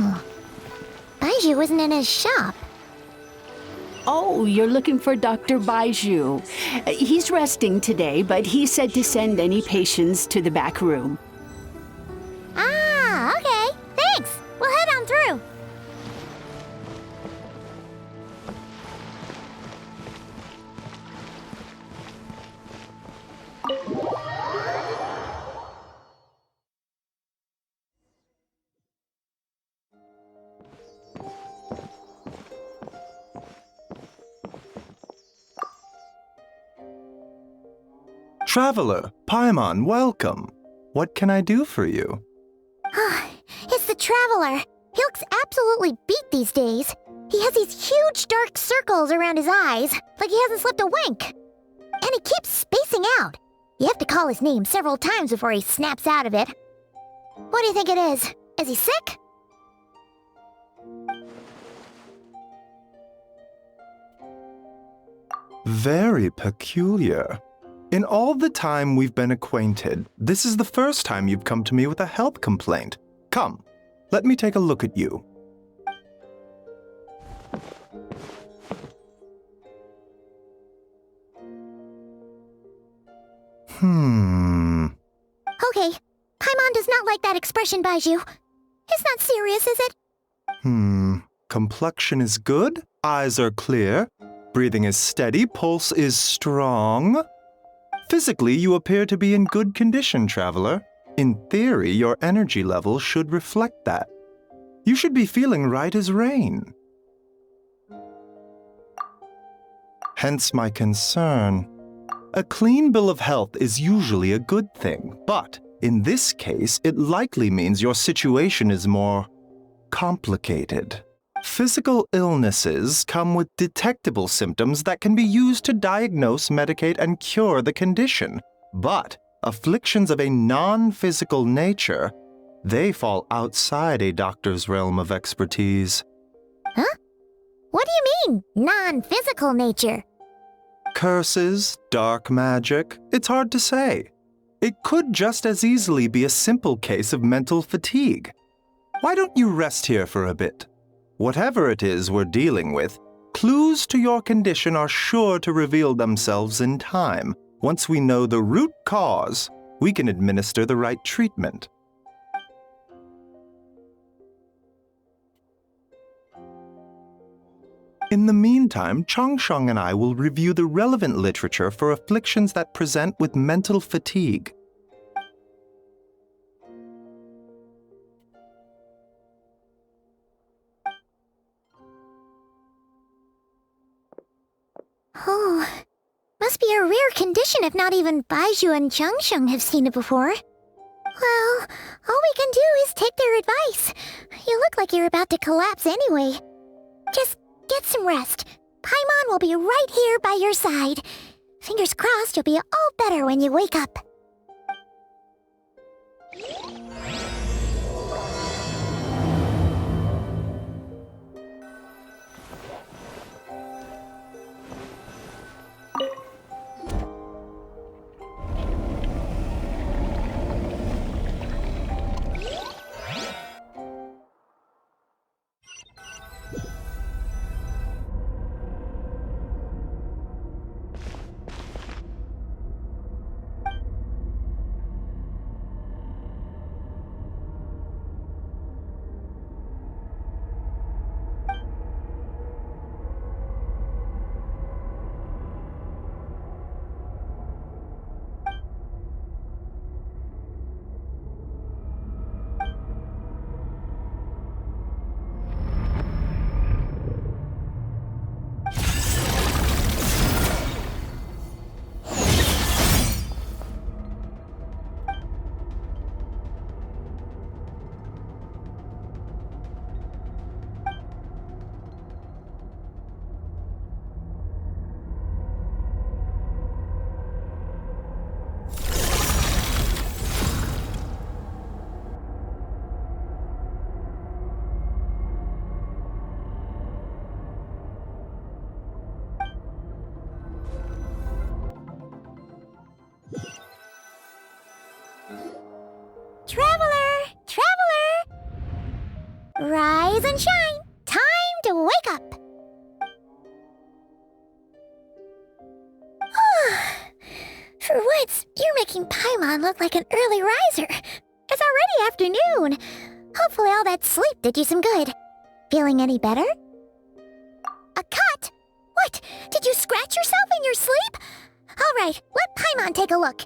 Oh, Baiju isn't in his shop. Oh, you're looking for Dr. Baiju. He's resting today, but he said to send any patients to the back room. Ah, okay. Thanks. We'll head on through. Traveler, Paimon, welcome. What can I do for you? It's the Traveler. He looks absolutely beat these days. He has these huge dark circles around his eyes, like he hasn't slept a wink. And he keeps spacing out. You have to call his name several times before he snaps out of it. What do you think it is? Is he sick? Very peculiar. In all the time we've been acquainted, this is the first time you've come to me with a health complaint. Come, let me take a look at you. Okay, Paimon does not like that expression, Baiju. It's not serious, is it? Complexion is good, eyes are clear, breathing is steady, pulse is strong. Physically, you appear to be in good condition, Traveler. In theory, your energy level should reflect that. You should be feeling right as rain. Hence my concern. A clean bill of health is usually a good thing, but in this case, it likely means your situation is more complicated. Physical illnesses come with detectable symptoms that can be used to diagnose, medicate, and cure the condition. But afflictions of a non-physical nature, they fall outside a doctor's realm of expertise. Huh? What do you mean, non-physical nature? Curses, dark magic, it's hard to say. It could just as easily be a simple case of mental fatigue. Why don't you rest here for a bit? Whatever it is we're dealing with, clues to your condition are sure to reveal themselves in time. Once we know the root cause, we can administer the right treatment. In the meantime, Changsheng and I will review the relevant literature for afflictions that present with mental fatigue. Oh, must be a rare condition if not even Baiju and Changsheng have seen it before. Well, all we can do is take their advice. You look like you're about to collapse anyway. Just get some rest. Paimon will be right here by your side. Fingers crossed you'll be all better when you wake up. Traveler! Traveler! Right. You're making Paimon look like an early riser. It's already afternoon. Hopefully all that sleep did you some good. Feeling any better? A cut? What? Did you scratch yourself in your sleep? All right, let Paimon take a look.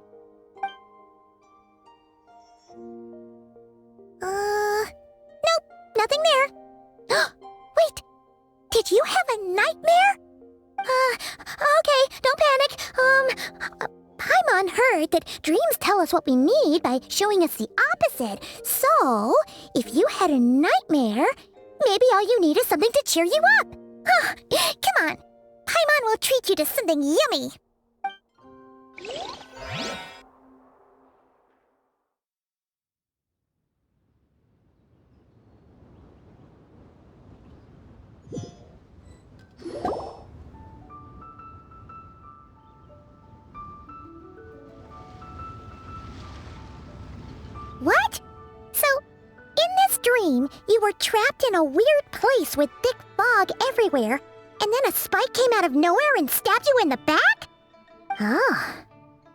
Nope, nothing there. Wait, did you have a nightmare? Okay, don't panic. Paimon heard that dreams tell us what we need by showing us the opposite. So, if you had a nightmare, maybe all you need is something to cheer you up. Come on, Paimon will treat you to something yummy. What? So, in this dream, you were trapped in a weird place with thick fog everywhere, and then a spike came out of nowhere and stabbed you in the back? Oh.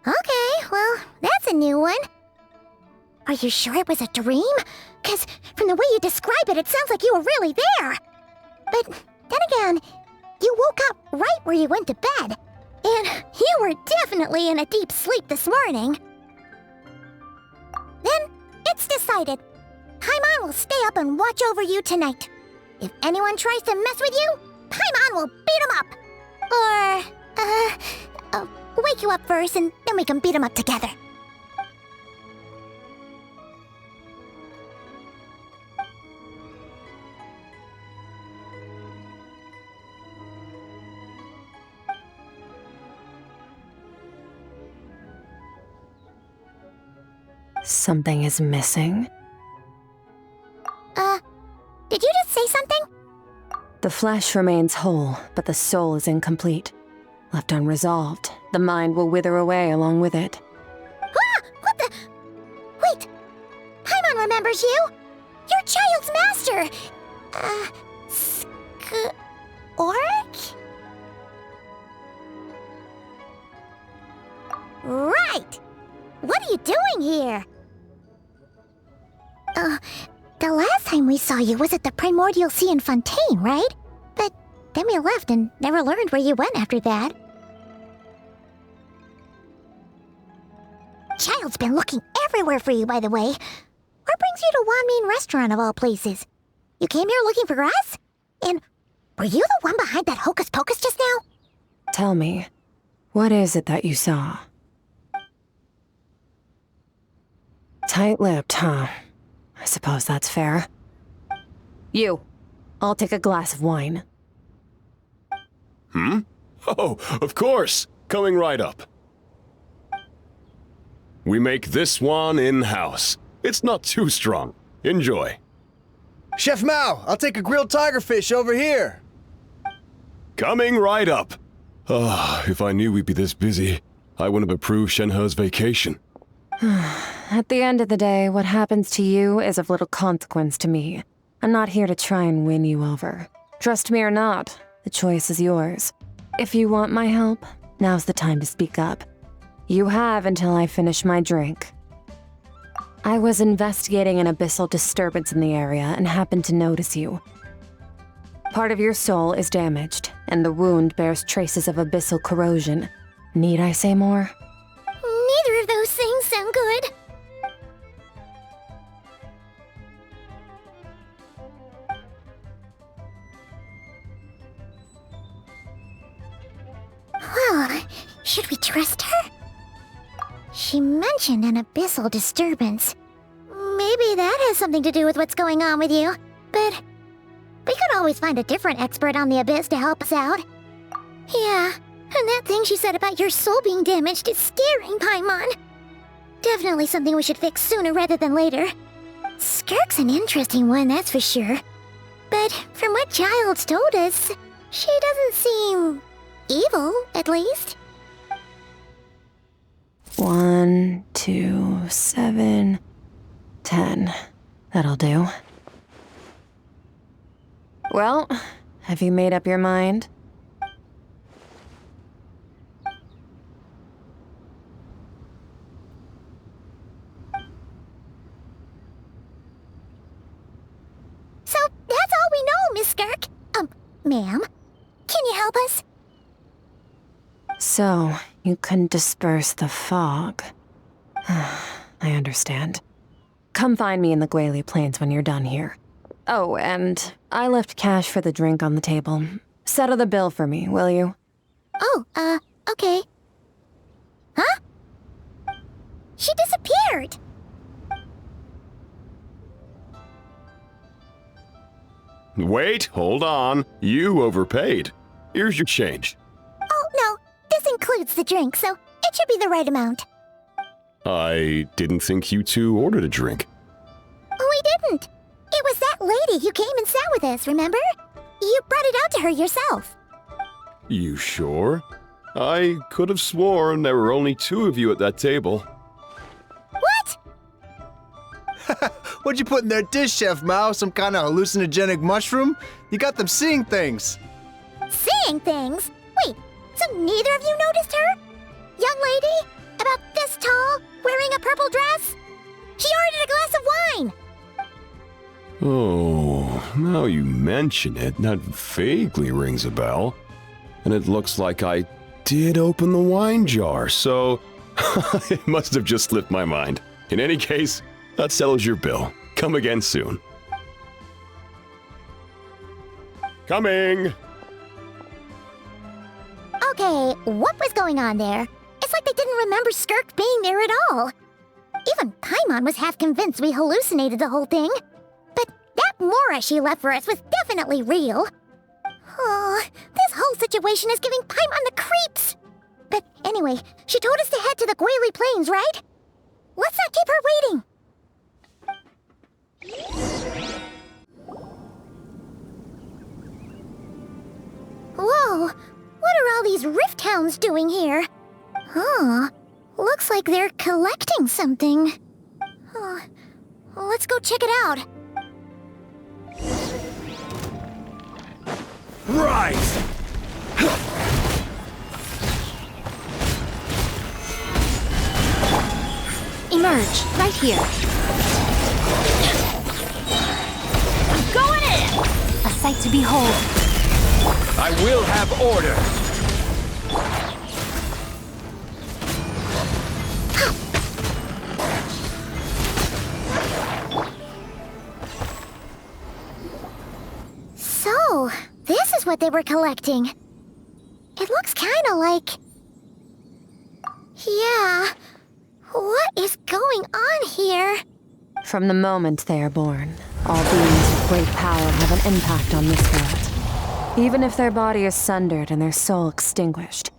Okay, well, that's a new one. Are you sure it was a dream? 'Cause from the way you describe it, it sounds like you were really there. But then again, you woke up right where you went to bed. And you were definitely in a deep sleep this morning. Then, it's decided. Paimon will stay up and watch over you tonight. If anyone tries to mess with you, Paimon will beat him up. Or, wake you up first and then we can beat him up together. Something is missing. Did you just say something? The flesh remains whole, but the soul is incomplete. Left unresolved, the mind will wither away along with it. Ah! What the? Wait! Paimon remembers you! Your child's master! Skirk? Right! What are you doing here? The last time we saw you was at the Primordial Sea in Fontaine, right? But then we left and never learned where you went after that. Child's been looking everywhere for you, by the way. What brings you to Wanmean Restaurant of all places? You came here looking for us? And were you the one behind that hocus pocus just now? Tell me, what is it that you saw? Tight-lipped, huh? I suppose that's fair. You, I'll take a glass of wine. Oh, of course. Coming right up. We make this one in-house. It's not too strong. Enjoy. Chef Mao, I'll take a grilled tigerfish over here. Coming right up. If I knew we'd be this busy, I wouldn't have approved Shenhe's vacation. At the end of the day, what happens to you is of little consequence to me. I'm not here to try and win you over. Trust me or not, the choice is yours. If you want my help, now's the time to speak up. You have until I finish my drink. I was investigating an abyssal disturbance in the area and happened to notice you. Part of your soul is damaged, and the wound bears traces of abyssal corrosion. Need I say more? Neither of those things sound good. Well, should we trust her? She mentioned an abyssal disturbance. Maybe that has something to do with what's going on with you. But we could always find a different expert on the abyss to help us out. Yeah, and that thing she said about your soul being damaged is scaring Paimon. Definitely something we should fix sooner rather than later. Skirk's an interesting one, that's for sure. But from what Child's told us, she doesn't seem evil, at least. 1, 2, 7, 10. That'll do. Well, have you made up your mind? ma'am. Can you help us? So, you couldn't disperse the fog. I understand. Come find me in the Gwaley Plains when you're done here. Oh, and I left cash for the drink on the table. Settle the bill for me, will you? Oh, okay. Huh? She disappeared! Wait, hold on. You overpaid. Here's your change. Oh, no. This includes the drink, so it should be the right amount. I didn't think you two ordered a drink. We didn't. It was that lady who came and sat with us, remember? You brought it out to her yourself. You sure? I could have sworn there were only 2 of you at that table. What? What'd you put in their dish, Chef Mao? Some kind of hallucinogenic mushroom? You got them seeing things. Seeing things? Wait, so neither of you noticed her? Young lady? About this tall, wearing a purple dress? She ordered a glass of wine! Oh, now you mention it, that vaguely rings a bell. And it looks like I did open the wine jar, so it must have just slipped my mind. In any case, that settles your bill. Come again soon. Coming! Okay, what was going on there? It's like they didn't remember Skirk being there at all. Even Paimon was half convinced we hallucinated the whole thing. But that Mora she left for us was definitely real. Oh, this whole situation is giving Paimon the creeps. But anyway, she told us to head to the Gwaley Plains, right? Let's not keep her waiting. Whoa, what are all these rift hounds doing here? Huh, looks like they're collecting something. Let's go check it out. Right! Emerge, right here. I'm going in! A sight to behold. I will have order. So, this is what they were collecting. It looks kinda like... Yeah... What is going on here? From the moment they are born, all beings with great power have an impact on this world. Even if their body is sundered and their soul extinguished,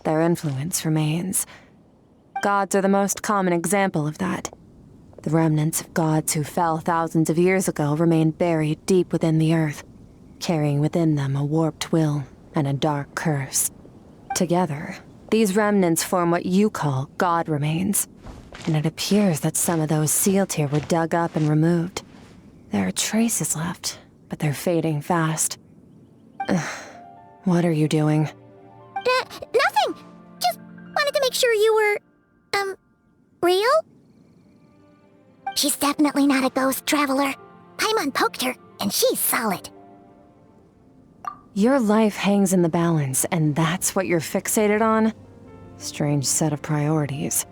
their influence remains. Gods are the most common example of that. The remnants of gods who fell thousands of years ago remain buried deep within the earth, carrying within them a warped will and a dark curse. Together, these remnants form what you call God remains. And it appears that some of those sealed here were dug up and removed. There are traces left, but they're fading fast. What are you doing? Nothing! Just wanted to make sure you were... real? She's definitely not a ghost traveler. Paimon poked her, and she's solid. Your life hangs in the balance, and that's what you're fixated on? Strange set of priorities.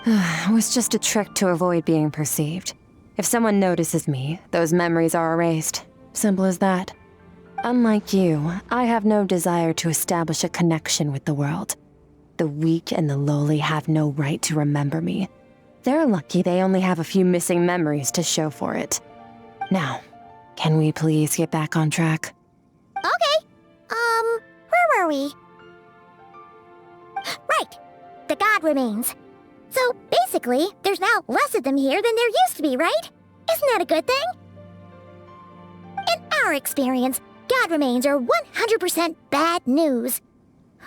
It was just a trick to avoid being perceived. If someone notices me, those memories are erased. Simple as that. Unlike you, I have no desire to establish a connection with the world. The weak and the lowly have no right to remember me. They're lucky they only have a few missing memories to show for it. Now, can we please get back on track? Okay. Where were we? Right. The God remains. So, basically, there's now less of them here than there used to be, right? Isn't that a good thing? In our experience, God remains are 100% bad news.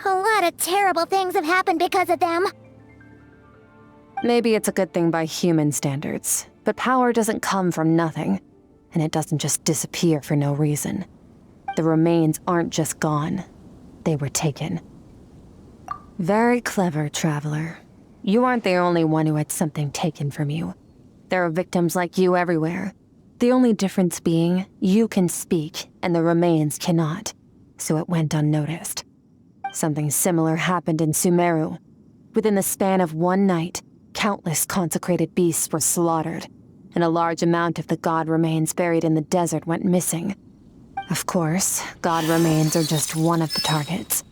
A lot of terrible things have happened because of them. Maybe it's a good thing by human standards, but power doesn't come from nothing, and it doesn't just disappear for no reason. The remains aren't just gone. They were taken. Very clever, traveler. You aren't the only one who had something taken from you. There are victims like you everywhere. The only difference being, you can speak, and the remains cannot. so it went unnoticed. Something similar happened in Sumeru. Within the span of one night, countless consecrated beasts were slaughtered, and a large amount of the god remains buried in the desert went missing. Of course, god remains are just one of the targets.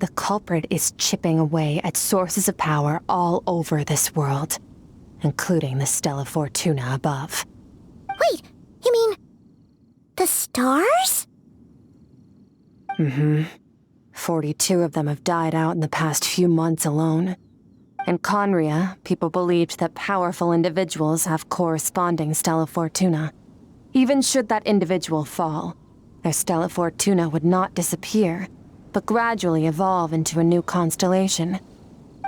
The culprit is chipping away at sources of power all over this world, including the Stella Fortuna above. Wait, you mean the stars? 42 of them have died out in the past few months alone. In Conria, people believed that powerful individuals have corresponding Stella Fortuna. Even should that individual fall, their Stella Fortuna would not disappear, but gradually evolve into a new constellation.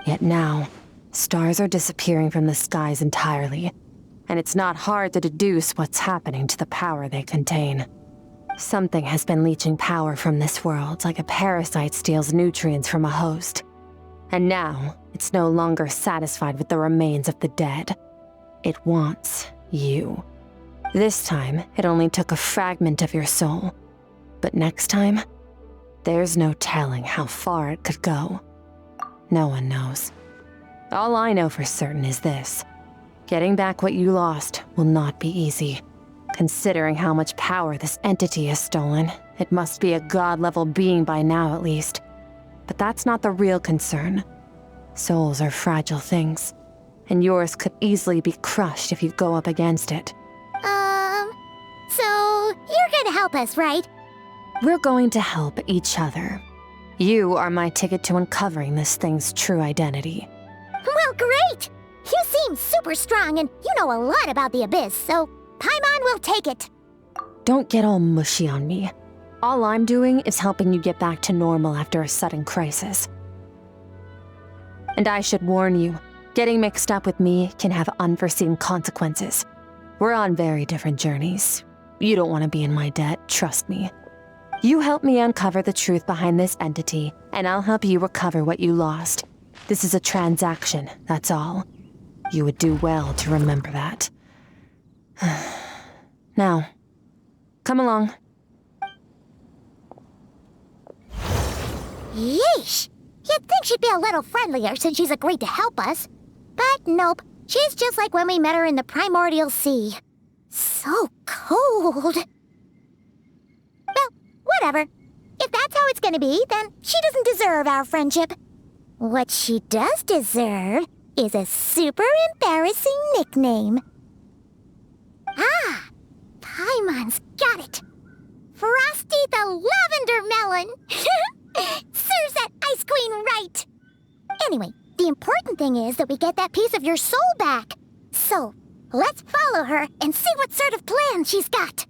Yet now, stars are disappearing from the skies entirely, and it's not hard to deduce what's happening to the power they contain. Something has been leeching power from this world like a parasite steals nutrients from a host. And now, it's no longer satisfied with the remains of the dead. It wants you. This time, it only took a fragment of your soul. But next time, there's no telling how far it could go. No one knows. All I know for certain is this. Getting back what you lost will not be easy. Considering how much power this entity has stolen, it must be a god-level being by now at least. But that's not the real concern. Souls are fragile things, and yours could easily be crushed if you go up against it. So you're gonna help us, right? We're going to help each other. You are my ticket to uncovering this thing's true identity. Well, great! You seem super strong and you know a lot about the Abyss, so Paimon will take it. Don't get all mushy on me. All I'm doing is helping you get back to normal after a sudden crisis. And I should warn you, getting mixed up with me can have unforeseen consequences. We're on very different journeys. You don't want to be in my debt, trust me. You help me uncover the truth behind this entity, and I'll help you recover what you lost. This is a transaction, that's all. You would do well to remember that. Now, come along. Yeesh! You'd think she'd be a little friendlier since she's agreed to help us. But nope, she's just like when we met her in the primordial sea. So cold. Well, whatever. If that's how it's gonna be, then she doesn't deserve our friendship. What she does deserve is a super embarrassing nickname. Ah! Paimon's got it. Frosty the Lavender Melon! Serves that Ice Queen right! Anyway, the important thing is that we get that piece of your soul back. So, let's follow her and see what sort of plan she's got.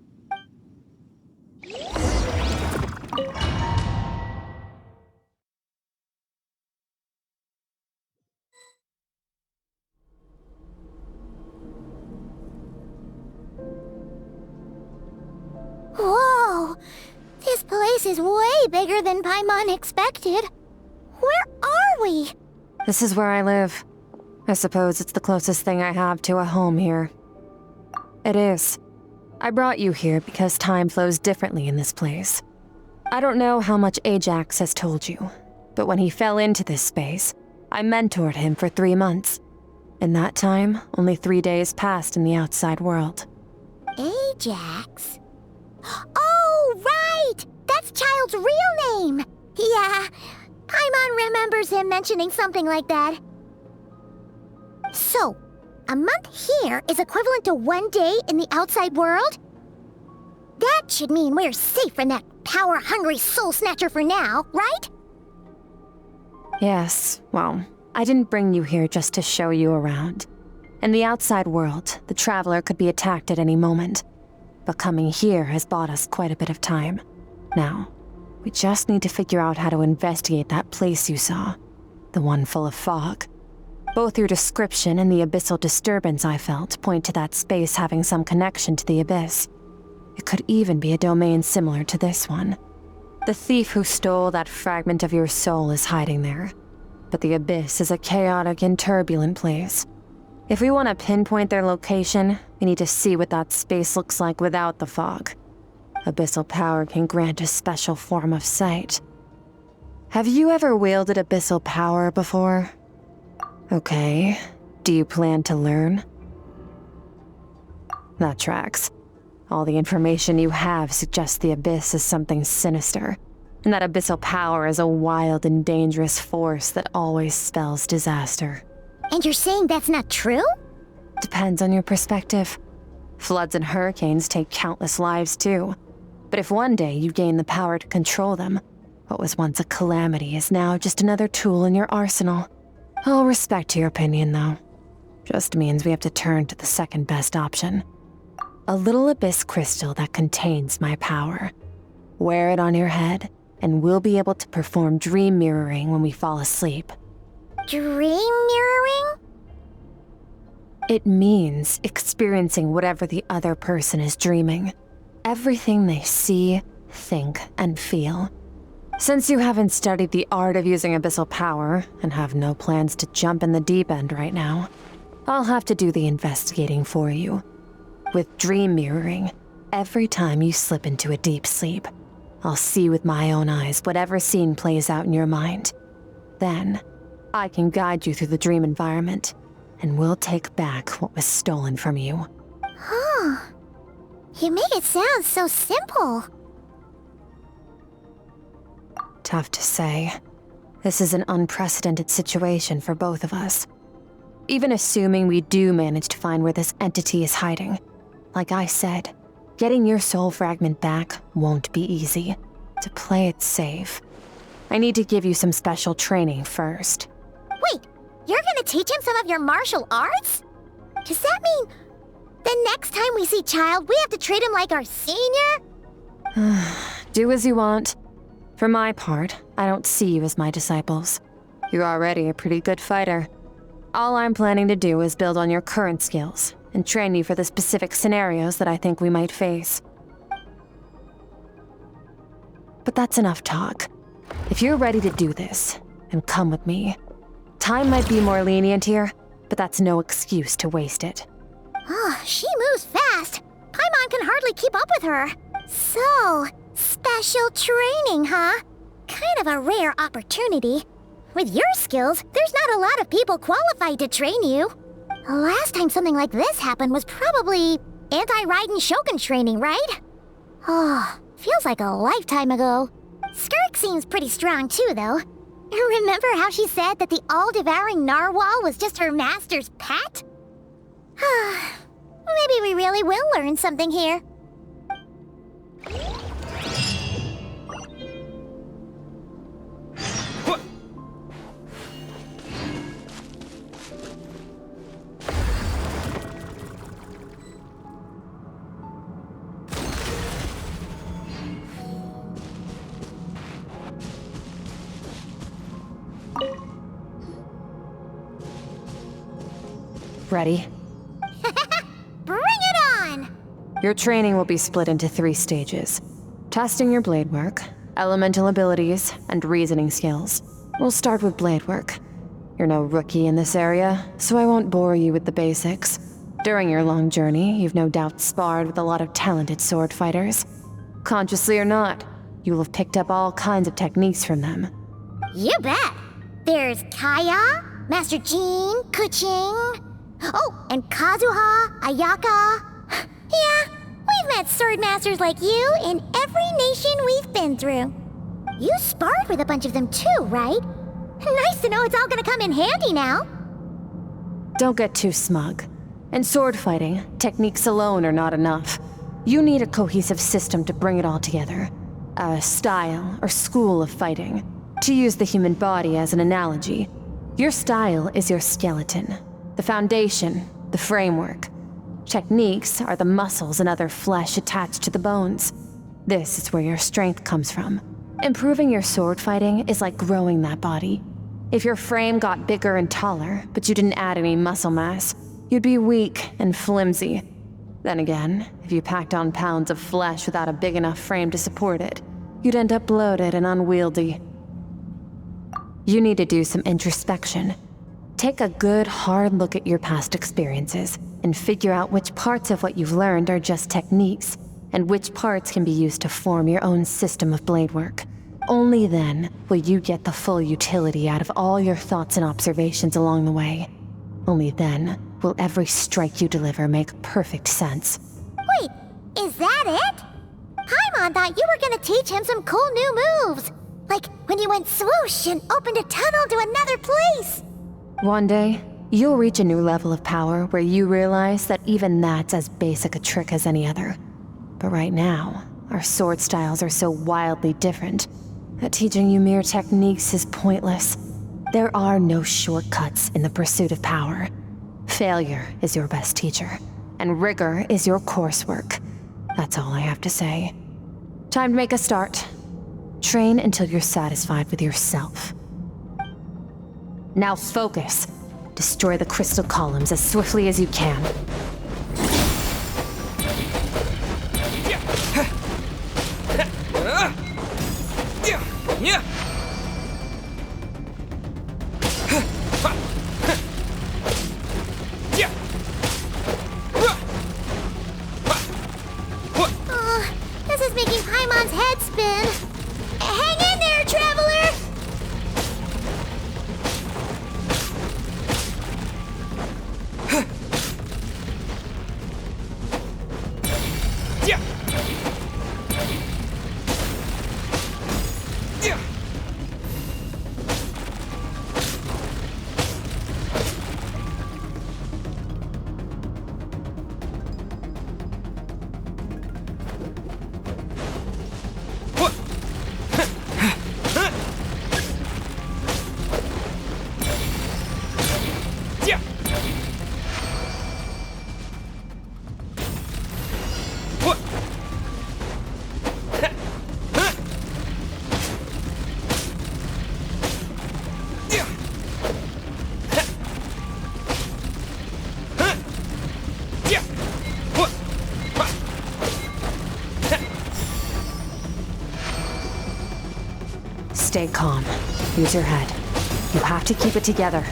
Whoa! This place is way bigger than Paimon expected. Where are we? This is where I live. I suppose it's the closest thing I have to a home here. It is. I brought you here because time flows differently in this place. I don't know how much Ajax has told you, but when he fell into this space, I mentored him for 3 months. In that time, only 3 days passed in the outside world. Ajax? Oh, right! That's Child's real name! Yeah, Paimon remembers him mentioning something like that. So, a month here is equivalent to 1 day in the outside world? That should mean we're safe from that power-hungry soul snatcher for now, right? Yes, well, I didn't bring you here just to show you around. In the outside world, the Traveler could be attacked at any moment. But coming here has bought us quite a bit of time. Now, we just need to figure out how to investigate that place you saw. The one full of fog. Both your description and the abyssal disturbance I felt point to that space having some connection to the Abyss. It could even be a domain similar to this one. The thief who stole that fragment of your soul is hiding there. But the Abyss is a chaotic and turbulent place. If we want to pinpoint their location, we need to see what that space looks like without the fog. Abyssal power can grant a special form of sight. Have you ever wielded abyssal power before? Okay. Do you plan to learn? That tracks. All the information you have suggests the Abyss is something sinister, and that abyssal power is a wild and dangerous force that always spells disaster. And you're saying that's not true? Depends on your perspective. Floods and hurricanes take countless lives too. But if one day you gain the power to control them, what was once a calamity is now just another tool in your arsenal. I'll respect your opinion, though. Just means we have to turn to the second best option. A little abyss crystal that contains my power. Wear it on your head, and we'll be able to perform dream mirroring when we fall asleep. Dream mirroring? It means experiencing whatever the other person is dreaming. Everything they see, think, and feel. Since you haven't studied the art of using abyssal power, and have no plans to jump in the deep end right now, I'll have to do the investigating for you. With dream mirroring, every time you slip into a deep sleep, I'll see with my own eyes whatever scene plays out in your mind. Then, I can guide you through the dream environment, and we'll take back what was stolen from you. Huh. You make it sound so simple. Tough to say. This is an unprecedented situation for both of us. Even assuming we do manage to find where this entity is hiding, like I said, getting your soul fragment back won't be easy. To play it safe, I need to give you some special training first. Wait, you're gonna teach him some of your martial arts? Does that mean the next time we see Child, we have to treat him like our senior? Do as you want. For my part, I don't see you as my disciples. You're already a pretty good fighter. All I'm planning to do is build on your current skills and train you for the specific scenarios that I think we might face. But that's enough talk. If you're ready to do this, then come with me. Time might be more lenient here, but that's no excuse to waste it. Oh, she moves fast. Paimon can hardly keep up with her. So, special training, huh? Kind of a rare opportunity. With your skills, there's not a lot of people qualified to train you. The last time something like this happened was probably anti-Raiden Shogun training, right? Oh, feels like a lifetime ago. Skirk seems pretty strong too, though. Remember how she said that the all-devouring narwhal was just her master's pet? Maybe we really will learn something here. Ready? Bring it on! Your training will be split into 3 stages. Testing your blade work, elemental abilities, and reasoning skills. We'll start with blade work. You're no rookie in this area, so I won't bore you with the basics. During your long journey, you've no doubt sparred with a lot of talented sword fighters. Consciously or not, you'll have picked up all kinds of techniques from them. You bet! There's Kaya, Master Jean, Kuching... Oh, and Kazuha, Ayaka... Yeah, we've met sword masters like you in every nation we've been through. You sparred with a bunch of them too, right? Nice to know it's all gonna come in handy now. Don't get too smug. In sword fighting, techniques alone are not enough. You need a cohesive system to bring it all together. A style or school of fighting. To use the human body as an analogy, your style is your skeleton, the foundation, the framework. Techniques are the muscles and other flesh attached to the bones. This is where your strength comes from. Improving your sword fighting is like growing that body. If your frame got bigger and taller, but you didn't add any muscle mass, you'd be weak and flimsy. Then again, if you packed on pounds of flesh without a big enough frame to support it, you'd end up bloated and unwieldy. You need to do some introspection. Take a good, hard look at your past experiences and figure out which parts of what you've learned are just techniques and which parts can be used to form your own system of blade work. Only then will you get the full utility out of all your thoughts and observations along the way. Only then will every strike you deliver make perfect sense. Wait, is that it? Paimon thought you were gonna teach him some cool new moves. Like when you went swoosh and opened a tunnel to another place. One day, you'll reach a new level of power where you realize that even that's as basic a trick as any other. But right now, our sword styles are so wildly different that teaching you mere techniques is pointless. There are no shortcuts in the pursuit of power. Failure is your best teacher, and rigor is your coursework. That's all I have to say. Time to make a start. Train until you're satisfied with yourself. Now focus. Destroy the crystal columns as swiftly as you can. This is making Paimon's head spin. Hang in there, traveler! Stay calm. Use your head. You have to keep it together.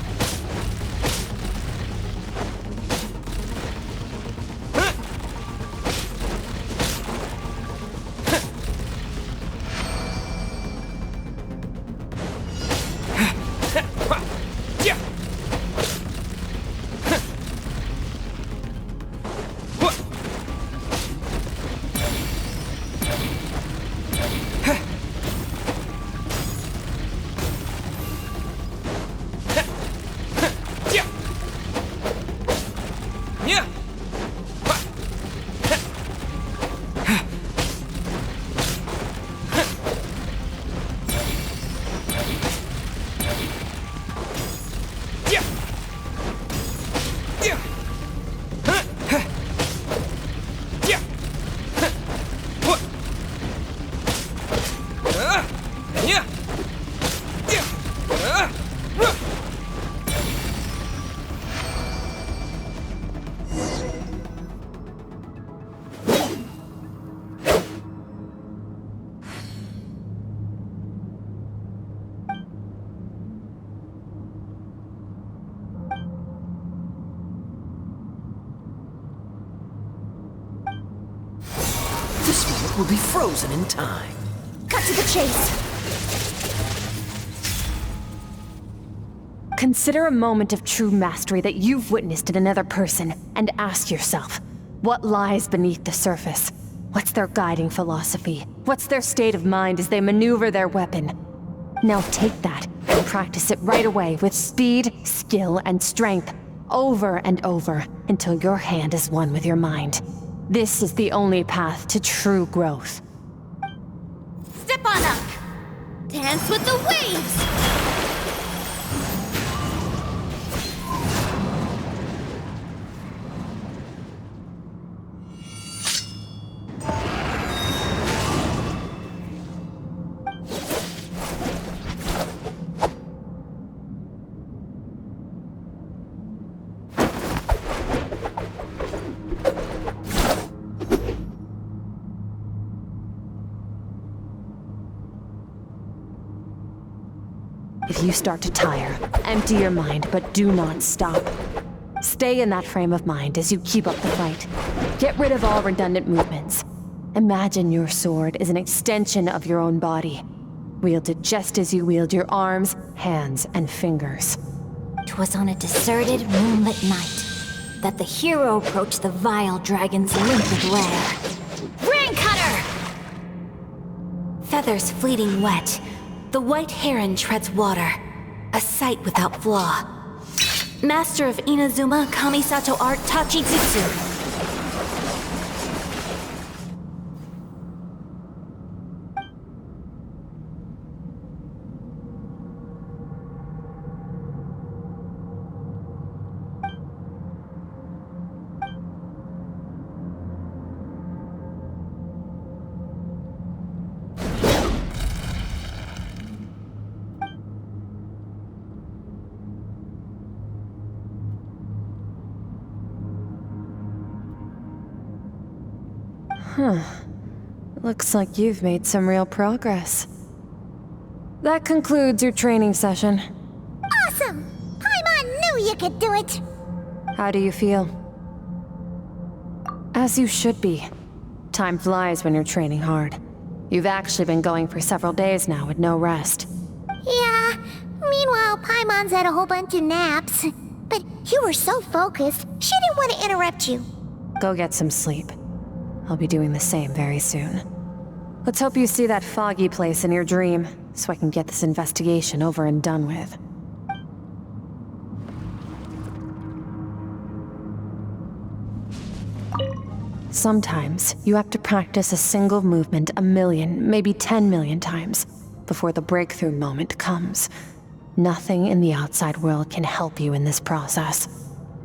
This moment will be frozen in time. Cut to the chase. Consider a moment of true mastery that you've witnessed in another person, and ask yourself, what lies beneath the surface? What's their guiding philosophy? What's their state of mind as they maneuver their weapon? Now take that and practice it right away with speed, skill, and strength, over and over, until your hand is one with your mind. This is the only path to true growth. Step on up! Dance with the waves! If you start to tire, empty your mind, but do not stop. Stay in that frame of mind as you keep up the fight. Get rid of all redundant movements. Imagine your sword is an extension of your own body. Wield it just as you wield your arms, hands, and fingers. 'Twas on a deserted, moonlit night that the hero approached the vile dragon's limpid lair. Ring cutter! Feathers fleeting wet, the white heron treads water, a sight without flaw. Master of Inazuma Kamisato art Tachijutsu. Looks like you've made some real progress. That concludes your training session. Awesome! Paimon knew you could do it! How do you feel? As you should be. Time flies when you're training hard. You've actually been going for several days now with no rest. Yeah, meanwhile Paimon's had a whole bunch of naps. But you were so focused, she didn't want to interrupt you. Go get some sleep. I'll be doing the same very soon. Let's hope you see that foggy place in your dream, so I can get this investigation over and done with. Sometimes, you have to practice a single movement 1,000,000, maybe 10,000,000 times, before the breakthrough moment comes. Nothing in the outside world can help you in this process.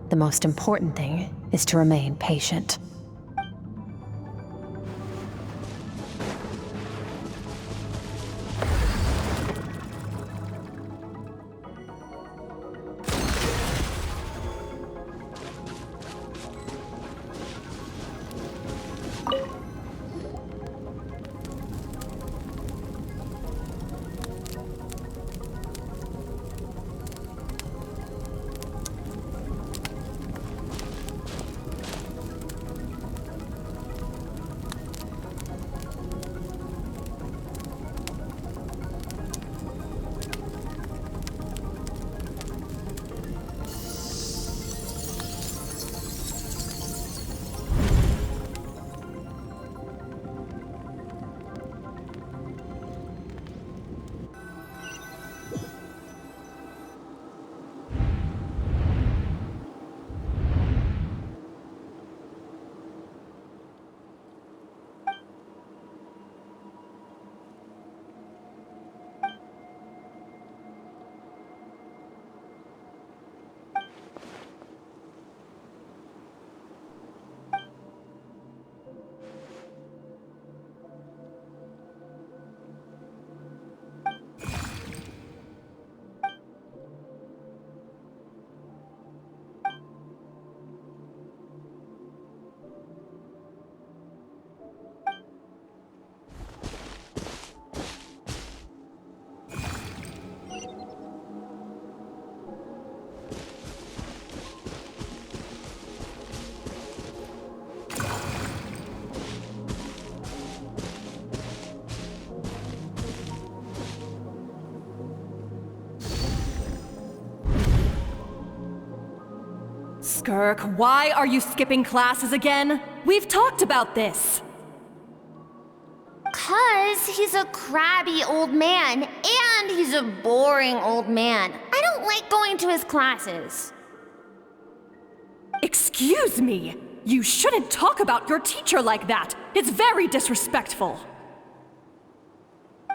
The most important thing is to remain patient. Skirk, why are you skipping classes again? We've talked about this. 'Cause he's a crabby old man, and he's a boring old man. I don't like going to his classes. Excuse me! You shouldn't talk about your teacher like that! It's very disrespectful!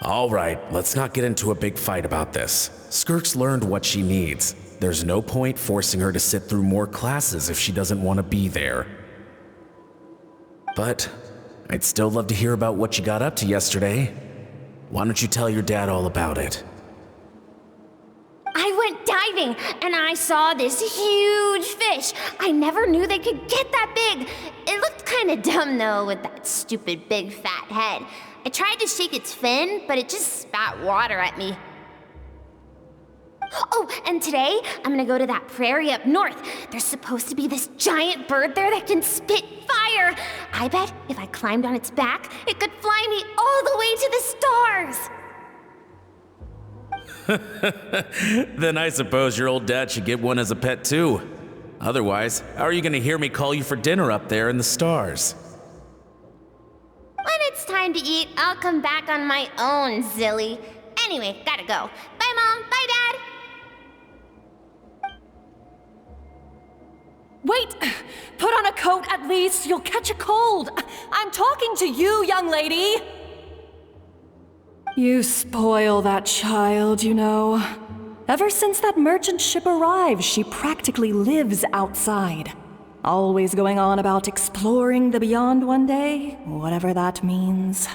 All right, let's not get into a big fight about this. Skirk's learned what she needs. There's no point forcing her to sit through more classes if she doesn't want to be there. But I'd still love to hear about what you got up to yesterday. Why don't you tell your dad all about it? I went diving, and I saw this huge fish. I never knew they could get that big. It looked kinda dumb, though, with that stupid big fat head. I tried to shake its fin, but it just spat water at me. Oh, and today I'm gonna go to that prairie up north. There's supposed to be this giant bird there that can spit fire. I bet if I climbed on its back, it could fly me all the way to the stars. Then I suppose your old dad should get one as a pet too. Otherwise, how are you gonna hear me call you for dinner up there in the stars? When it's time to eat, I'll come back on my own, Zilly. Anyway, gotta go. Bye, Mom. Bye, Dad. Wait! Put on a coat at least. You'll catch a cold. I'm talking to you, young lady. You spoil that child, you know. Ever since that merchant ship arrived, she practically lives outside. Always going on about exploring the beyond one day, whatever that means.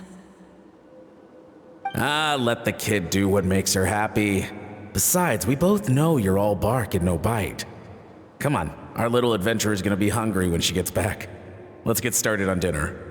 Let the kid do what makes her happy. Besides, we both know you're all bark and no bite. Come on, our little adventurer is gonna be hungry when she gets back. Let's get started on dinner.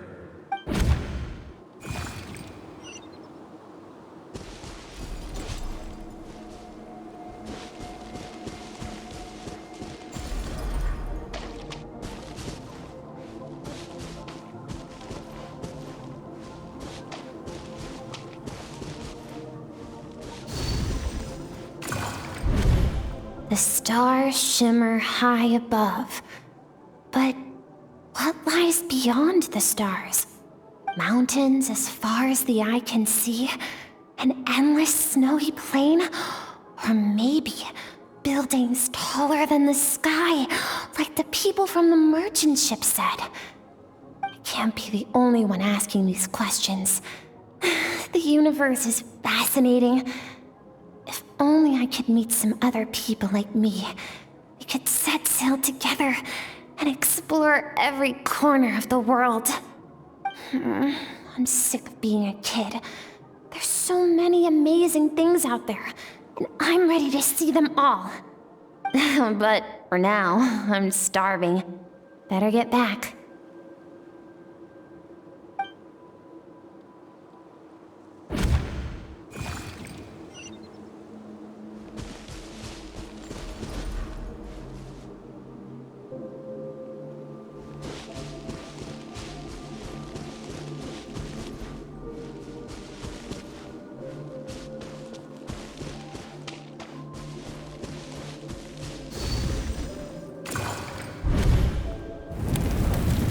The stars shimmer high above. But what lies beyond the stars? Mountains as far as the eye can see? An endless snowy plain? Or maybe buildings taller than the sky, like the people from the merchant ship said? I can't be the only one asking these questions. The universe is fascinating. If only I could meet some other people like me. We could set sail together and explore every corner of the world. I'm sick of being a kid. There's so many amazing things out there, and I'm ready to see them all. But for now, I'm starving. Better get back.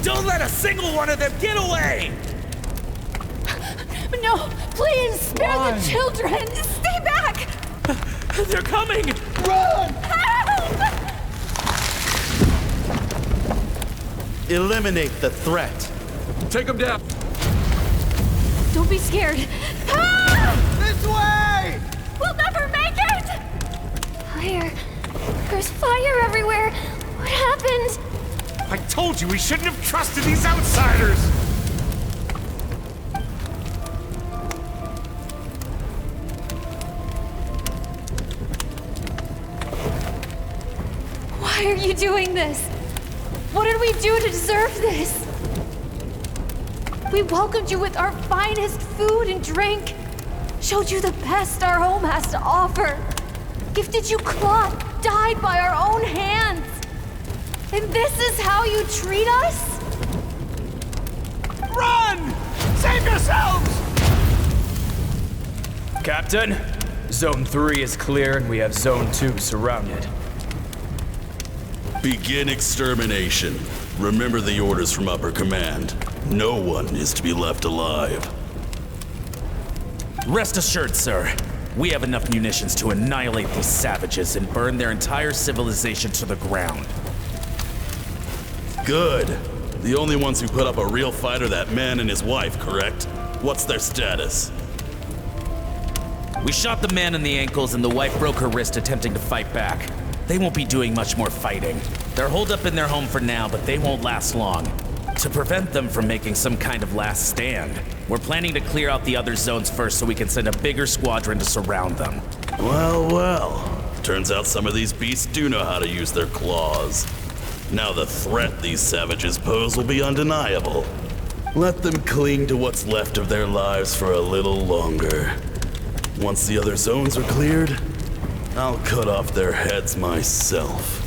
Don't let a single one of them get away! No, please, spare the children! Stay back! They're coming! Run! Help! Eliminate the threat. Take them down. Don't be scared. Ah! This way! We'll never make it! Fire. There's fire everywhere. What happened? I told you we shouldn't have trusted these outsiders! Why are you doing this? What did we do to deserve this? We welcomed you with our finest food and drink, showed you the best our home has to offer, gifted you cloth dyed by our own hands. And this is how you treat us? Run! Save yourselves! Captain, Zone 3 is clear and we have Zone 2 surrounded. Begin extermination. Remember the orders from upper command. No one is to be left alive. Rest assured, sir. We have enough munitions to annihilate these savages and burn their entire civilization to the ground. Good. The only ones who put up a real fight are that man and his wife, correct? What's their status? We shot the man in the ankles and the wife broke her wrist attempting to fight back. They won't be doing much more fighting. They're holed up in their home for now, but they won't last long. To prevent them from making some kind of last stand, we're planning to clear out the other zones first so we can send a bigger squadron to surround them. Well, well. Turns out some of these beasts do know how to use their claws. Now the threat these savages pose will be undeniable. Let them cling to what's left of their lives for a little longer. Once the other zones are cleared, I'll cut off their heads myself.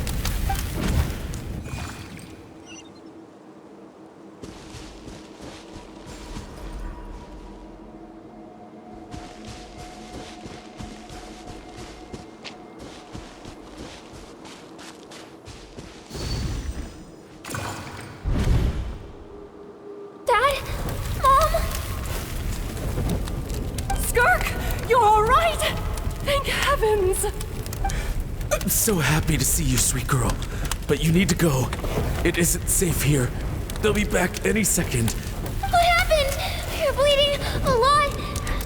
Dad? Mom? Skirk, you're all right? Thank heavens. I'm so happy to see you, sweet girl. But you need to go. It isn't safe here. They'll be back any second. What happened? You're bleeding a lot.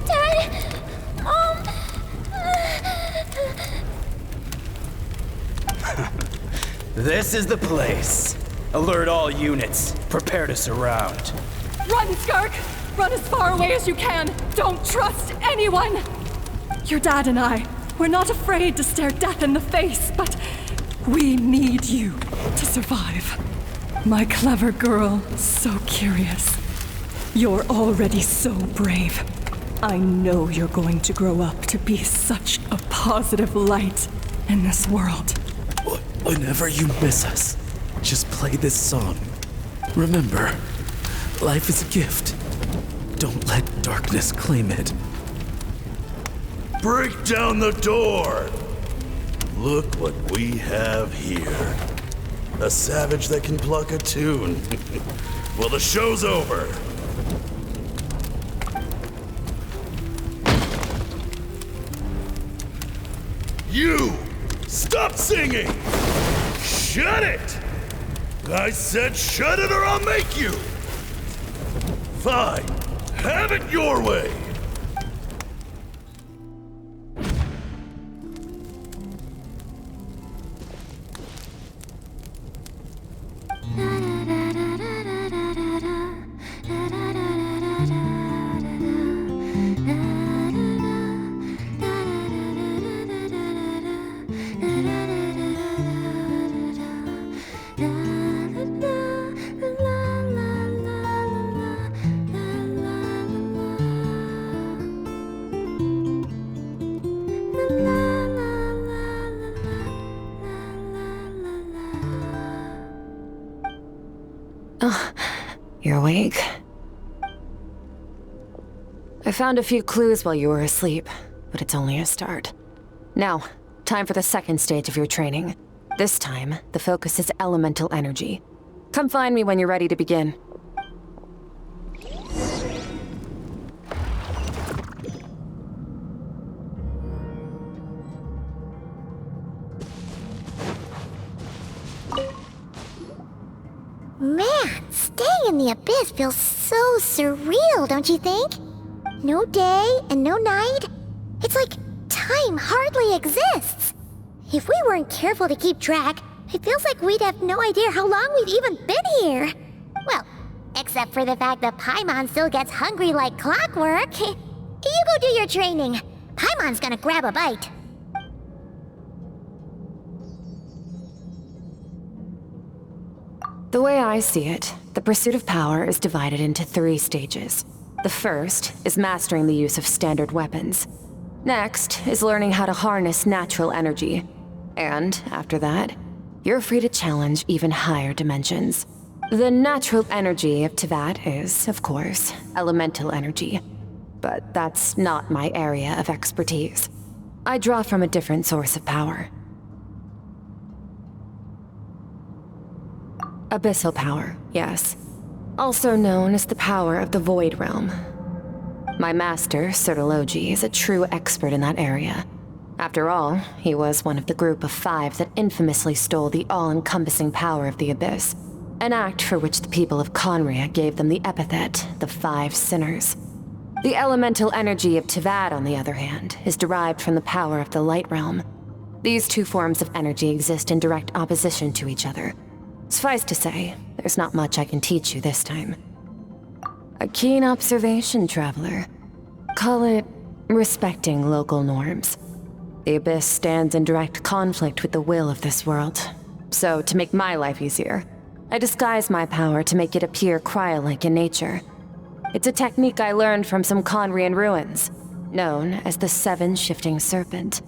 Dad? This is the place. Alert all units. Prepare to surround. Run, Skirk! Run as far away as you can. Don't trust anyone. Your dad and I, we're not afraid to stare death in the face, but we need you to survive. My clever girl, so curious. You're already so brave. I know you're going to grow up to be such a positive light in this world. Whenever you miss us, just play this song. Remember, life is a gift. Don't let darkness claim it. Break down the door! Look what we have here. A savage that can pluck a tune. Well, the show's over. You! Stop singing! Shut it! I said shut it or I'll make you! Fine. Have it your way! You're awake? I found a few clues while you were asleep, but it's only a start. Now, time for the second stage of your training. This time, the focus is elemental energy. Come find me when you're ready to begin. Man, staying in the abyss feels so surreal, don't you think? No day and no night. It's like time hardly exists. If we weren't careful to keep track, it feels like we'd have no idea how long we've even been here. Well, except for the fact that Paimon still gets hungry like clockwork. You go do your training. Paimon's gonna grab a bite. The way I see it, the pursuit of power is divided into 3 stages. The first is mastering the use of standard weapons. Next is learning how to harness natural energy. And after that, you're free to challenge even higher dimensions. The natural energy of Teyvat is, of course, elemental energy. But that's not my area of expertise. I draw from a different source of power. Abyssal power, yes. Also known as the power of the Void Realm. My master, Sertologi, is a true expert in that area. After all, he was one of the group of 5 that infamously stole the all-encompassing power of the Abyss, an act for which the people of Conria gave them the epithet, the 5 Sinners. The elemental energy of Teyvat, on the other hand, is derived from the power of the Light Realm. These 2 forms of energy exist in direct opposition to each other. Suffice to say, there's not much I can teach you this time. A keen observation, traveler. Call it respecting local norms. The Abyss stands in direct conflict with the will of this world. So, to make my life easier, I disguise my power to make it appear cryo-like in nature. It's a technique I learned from some Conrian ruins, known as the 7 Shifting Serpent.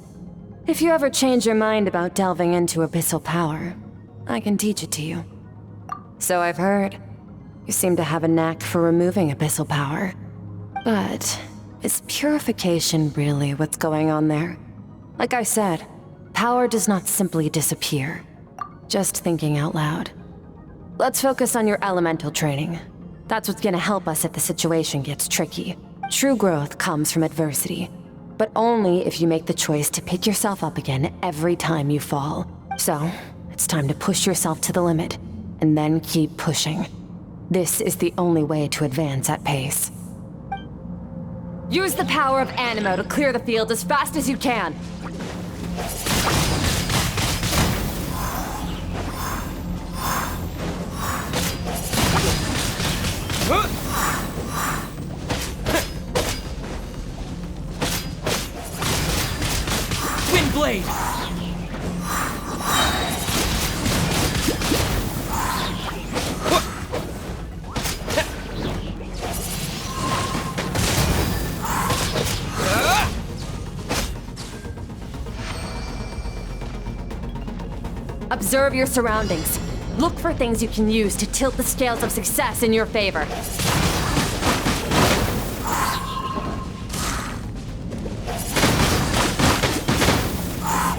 If you ever change your mind about delving into abyssal power, I can teach it to you. So I've heard. You seem to have a knack for removing abyssal power. But is purification really what's going on there? Like I said, power does not simply disappear. Just thinking out loud. Let's focus on your elemental training. That's what's gonna help us if the situation gets tricky. True growth comes from adversity, but only if you make the choice to pick yourself up again every time you fall. So, it's time to push yourself to the limit, and then keep pushing. This is the only way to advance at pace. Use the power of Animo to clear the field as fast as you can. Wind blade! Observe your surroundings. Look for things you can use to tilt the scales of success in your favor.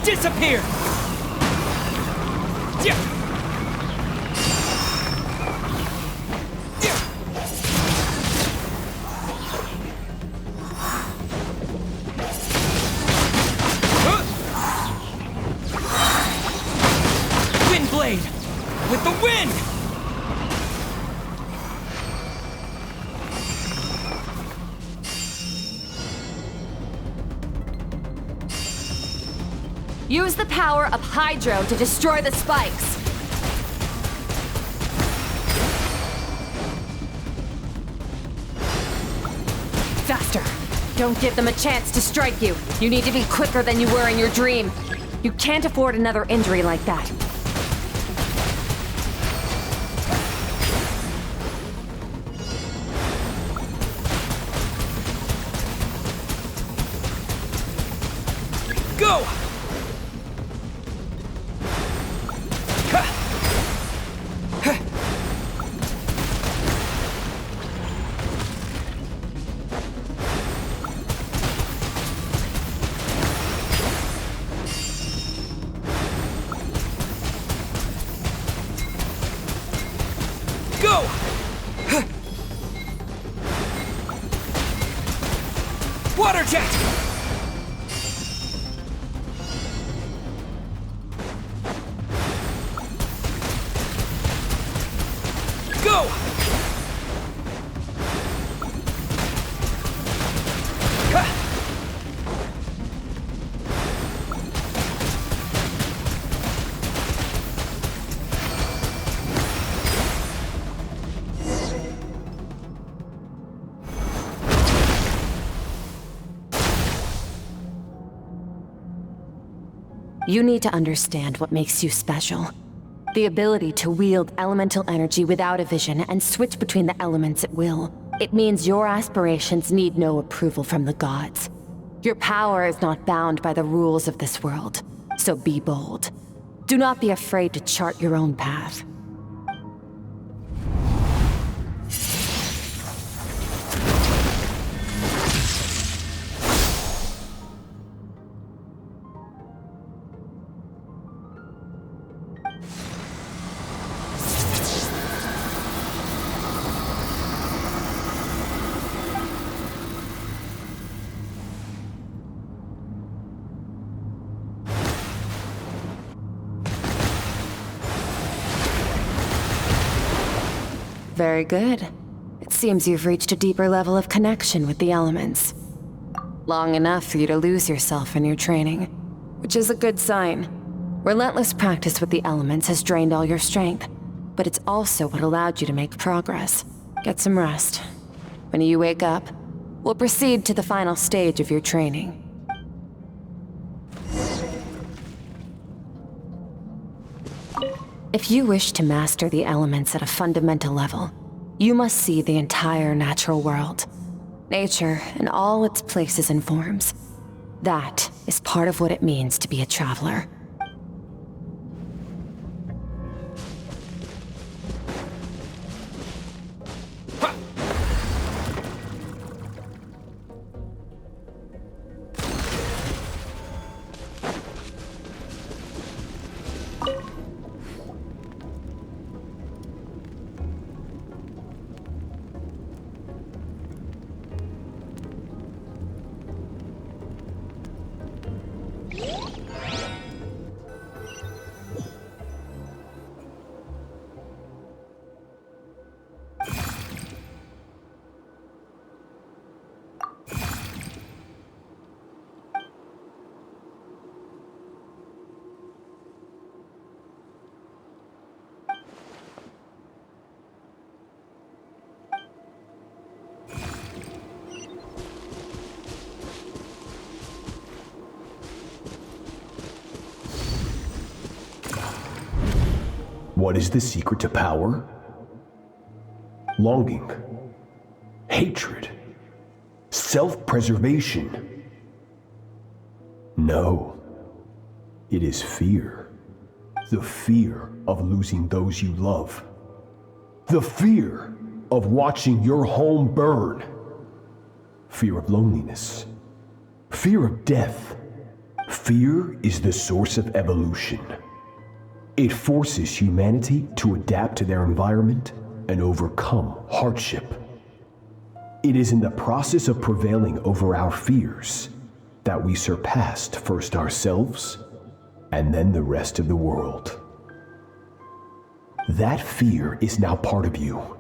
Disappear! Wind blade! With the wind! Use the power of Hydro to destroy the spikes. Faster. Don't give them a chance to strike you. You need to be quicker than you were in your dream. You can't afford another injury like that. Go! Go! Water jet! Go! You need to understand what makes you special. The ability to wield elemental energy without a vision and switch between the elements at will. It means your aspirations need no approval from the gods. Your power is not bound by the rules of this world, so be bold. Do not be afraid to chart your own path. Very good. It seems you've reached a deeper level of connection with the elements. Long enough for you to lose yourself in your training, which is a good sign. Relentless practice with the elements has drained all your strength, but it's also what allowed you to make progress. Get some rest. When you wake up, we'll proceed to the final stage of your training. If you wish to master the elements at a fundamental level, you must see the entire natural world. Nature in all its places and forms. That is part of what it means to be a traveler. What is the secret to power? Longing, hatred, self-preservation. No, it is fear. The fear of losing those you love. The fear of watching your home burn. Fear of loneliness. Fear of death. Fear is the source of evolution. It forces humanity to adapt to their environment and overcome hardship. It is in the process of prevailing over our fears that we surpassed first ourselves and then the rest of the world. That fear is now part of you.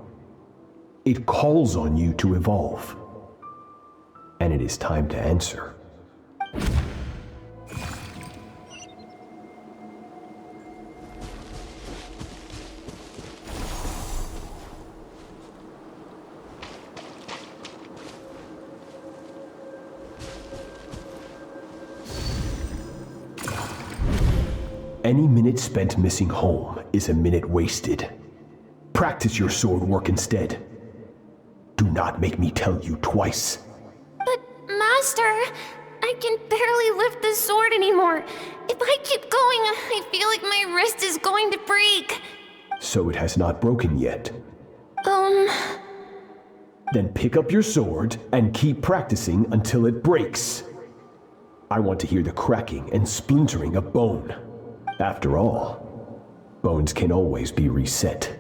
It calls on you to evolve. And it is time to answer. Any minute spent missing home is a minute wasted. Practice your sword work instead. Do not make me tell you twice. But, Master, I can barely lift the sword anymore. If I keep going, I feel like my wrist is going to break. So it has not broken yet. Then pick up your sword and keep practicing until it breaks. I want to hear the cracking and splintering of bone. After all, bones can always be reset.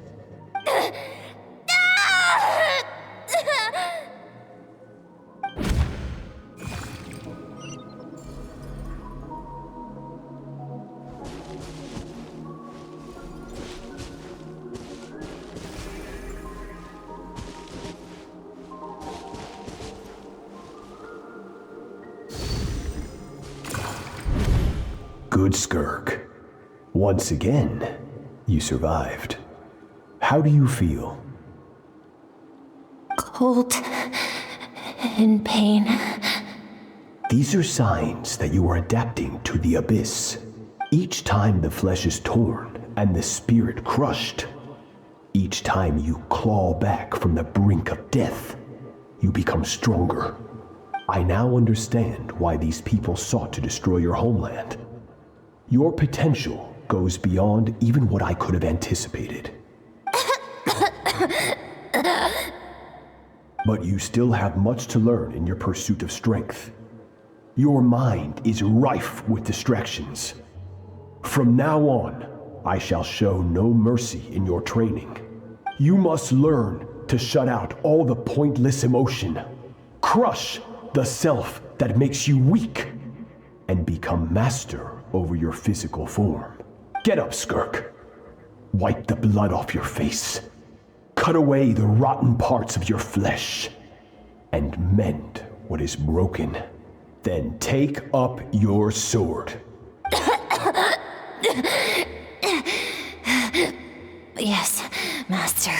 Good, Skirk. Once again, you survived. How do you feel? Cold and pain. These are signs that you are adapting to the abyss. Each time the flesh is torn and the spirit crushed, each time you claw back from the brink of death, you become stronger. I now understand why these people sought to destroy your homeland. Your potential goes beyond even what I could have anticipated. But you still have much to learn in your pursuit of strength. Your mind is rife with distractions. From now on, I shall show no mercy in your training. You must learn to shut out all the pointless emotion, crush the self that makes you weak, and become master over your physical form. Get up, Skirk. Wipe the blood off your face. Cut away the rotten parts of your flesh. And mend what is broken. Then take up your sword. Yes, Master.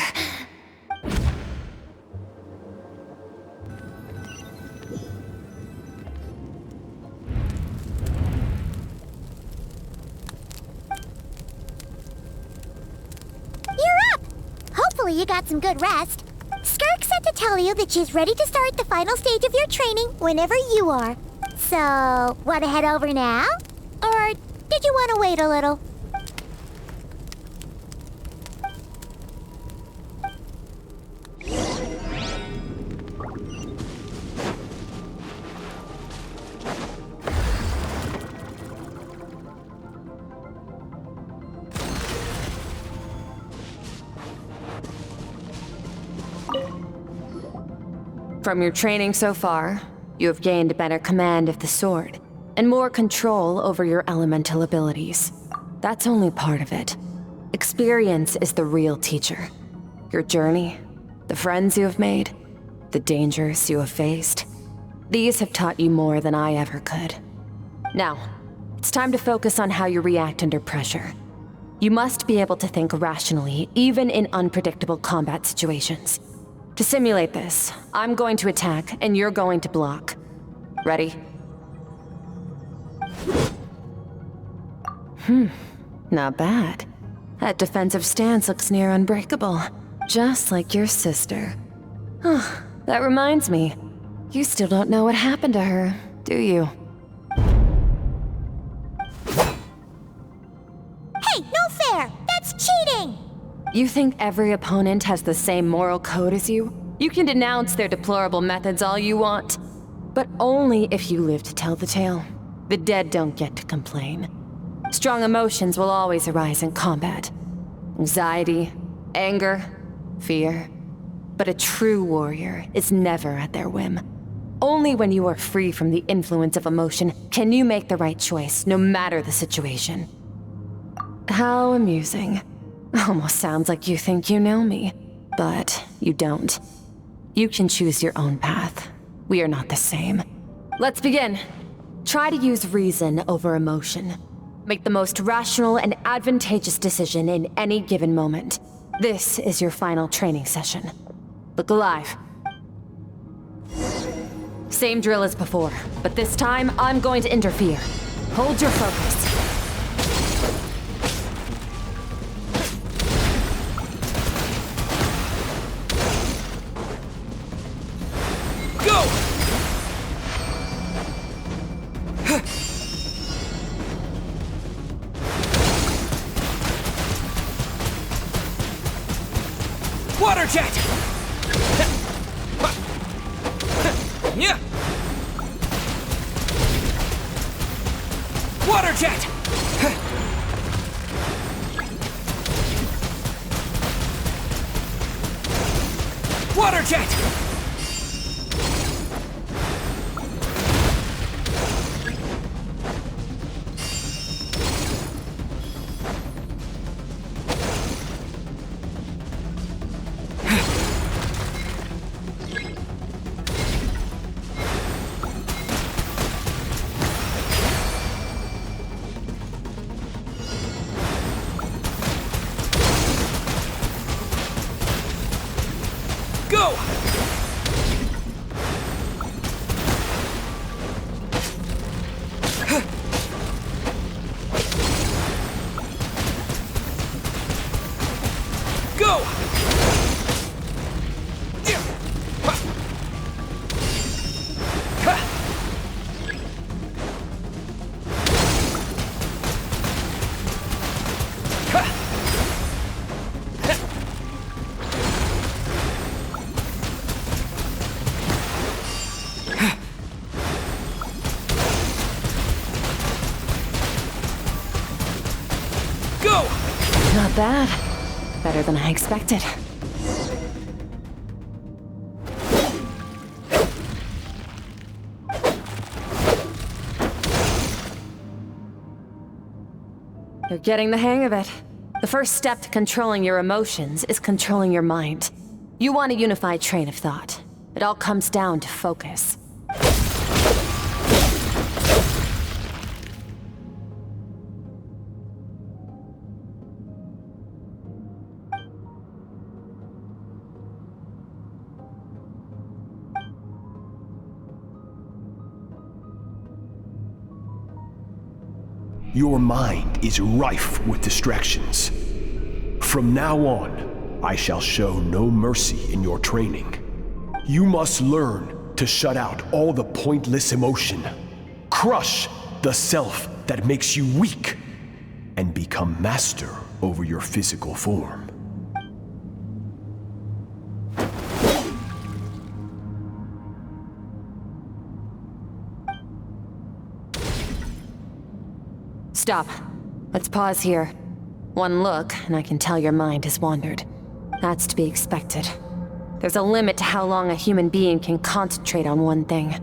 Hopefully you got some good rest. Skirk said to tell you that she's ready to start the final stage of your training whenever you are. So, want to head over now? Or did you want to wait a little? From your training so far, you have gained better command of the sword, and more control over your elemental abilities. That's only part of it. Experience is the real teacher. Your journey, the friends you have made, the dangers you have faced. These have taught you more than I ever could. Now, it's time to focus on how you react under pressure. You must be able to think rationally, even in unpredictable combat situations. To simulate this, I'm going to attack, and you're going to block. Ready? Not bad. That defensive stance looks near unbreakable. Just like your sister. Oh, that reminds me. You still don't know what happened to her, do you? Hey, no fair! That's cheating! You think every opponent has the same moral code as you? You can denounce their deplorable methods all you want, but only if you live to tell the tale. The dead don't get to complain. Strong emotions will always arise in combat. Anxiety, anger, fear. But a true warrior is never at their whim. Only when you are free from the influence of emotion can you make the right choice, no matter the situation. How amusing. Almost sounds like you think you know me, but you don't. You can choose your own path. We are not the same. Let's begin. Try to use reason over emotion. Make the most rational and advantageous decision in any given moment. This is your final training session. Look alive. Same drill as before, but this time I'm going to interfere. Hold your focus. Water jet! Yeah! Water jet! Water jet! Go! Go! Not bad. Better than I expected. You're getting the hang of it. The first step to controlling your emotions is controlling your mind. You want a unified train of thought. It all comes down to focus. Your mind is rife with distractions. From now on, I shall show no mercy in your training. You must learn to shut out all the pointless emotion. Crush the self that makes you weak and become master over your physical form. Stop. Let's pause here. One look, and I can tell your mind has wandered. That's to be expected. There's a limit to how long a human being can concentrate on one thing.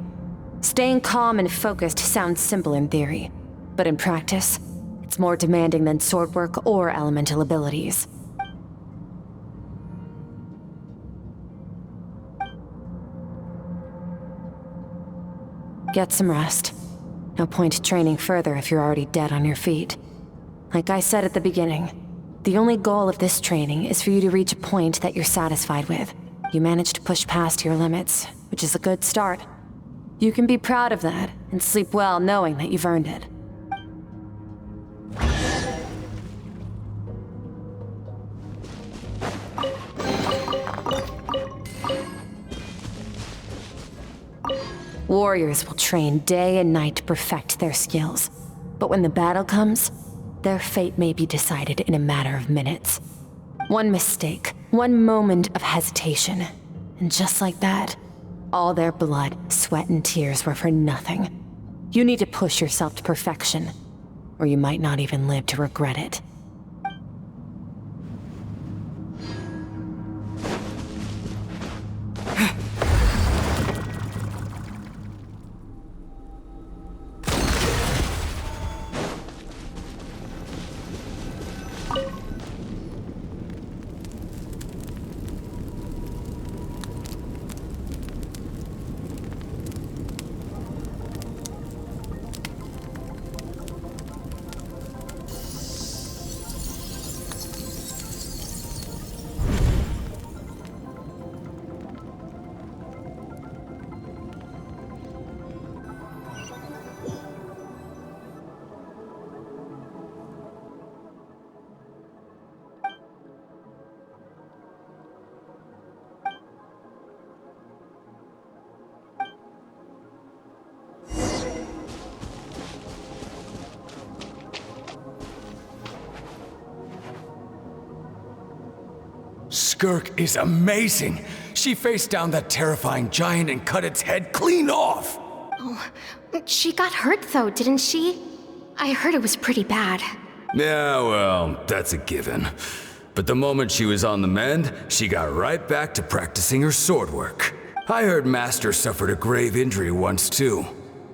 Staying calm and focused sounds simple in theory, but in practice, it's more demanding than sword work or elemental abilities. Get some rest. No point training further if you're already dead on your feet. Like I said at the beginning, the only goal of this training is for you to reach a point that you're satisfied with. You managed to push past your limits, which is a good start. You can be proud of that and sleep well knowing that you've earned it. Warriors will train day and night to perfect their skills, but when the battle comes, their fate may be decided in a matter of minutes. One mistake, one moment of hesitation, and just like that, all their blood, sweat, and tears were for nothing. You need to push yourself to perfection, or you might not even live to regret it. Skirk is amazing. She faced down that terrifying giant and cut its head clean off. Oh, she got hurt though, didn't she? I heard it was pretty bad. Yeah, well, that's a given. But the moment she was on the mend, she got right back to practicing her sword work. I heard Master suffered a grave injury once too.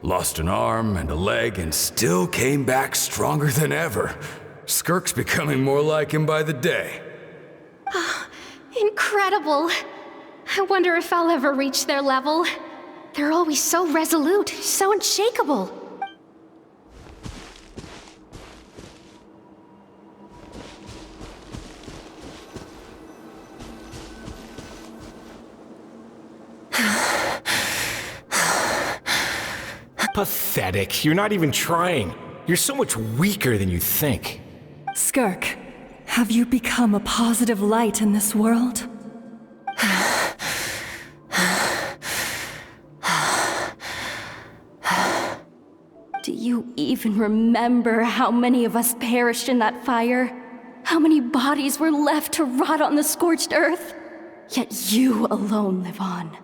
Lost an arm and a leg and still came back stronger than ever. Skirk's becoming more like him by the day. Incredible! I wonder if I'll ever reach their level. They're always so resolute, so unshakable. Pathetic. You're not even trying. You're so much weaker than you think. Skirk, have you become a positive light in this world? Do you even remember how many of us perished in that fire? How many bodies were left to rot on the scorched earth? Yet you alone live on.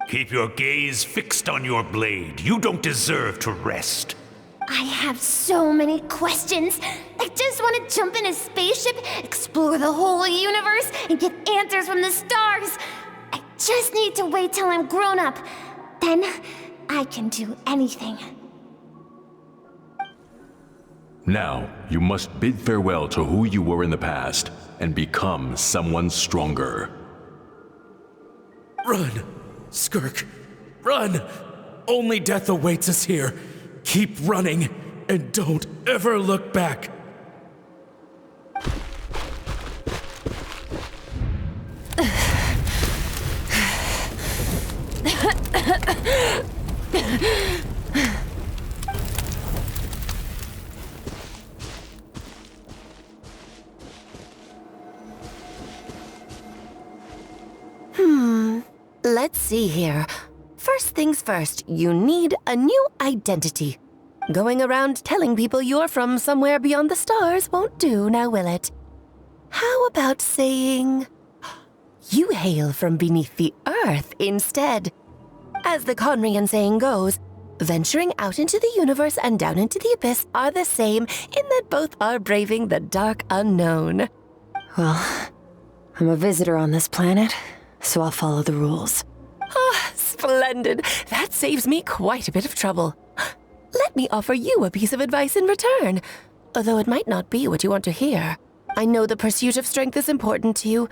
Keep your gaze fixed on your blade. You don't deserve to rest. I have so many questions. I just want to jump in a spaceship, explore the whole universe, and get answers from the stars. I just need to wait till I'm grown up. Then I can do anything. Now, you must bid farewell to who you were in the past and become someone stronger. Run, Skirk, run! Only death awaits us here. Keep running, and don't ever look back. Let's see here. First things first, you need a new identity. Going around telling people you're from somewhere beyond the stars won't do, now will it? How about saying you hail from beneath the earth instead? As the Conrian saying goes, venturing out into the universe and down into the abyss are the same in that both are braving the dark unknown. Well, I'm a visitor on this planet, so I'll follow the rules. Ah, splendid. That saves me quite a bit of trouble. Let me offer you a piece of advice in return, although it might not be what you want to hear. I know the pursuit of strength is important to you,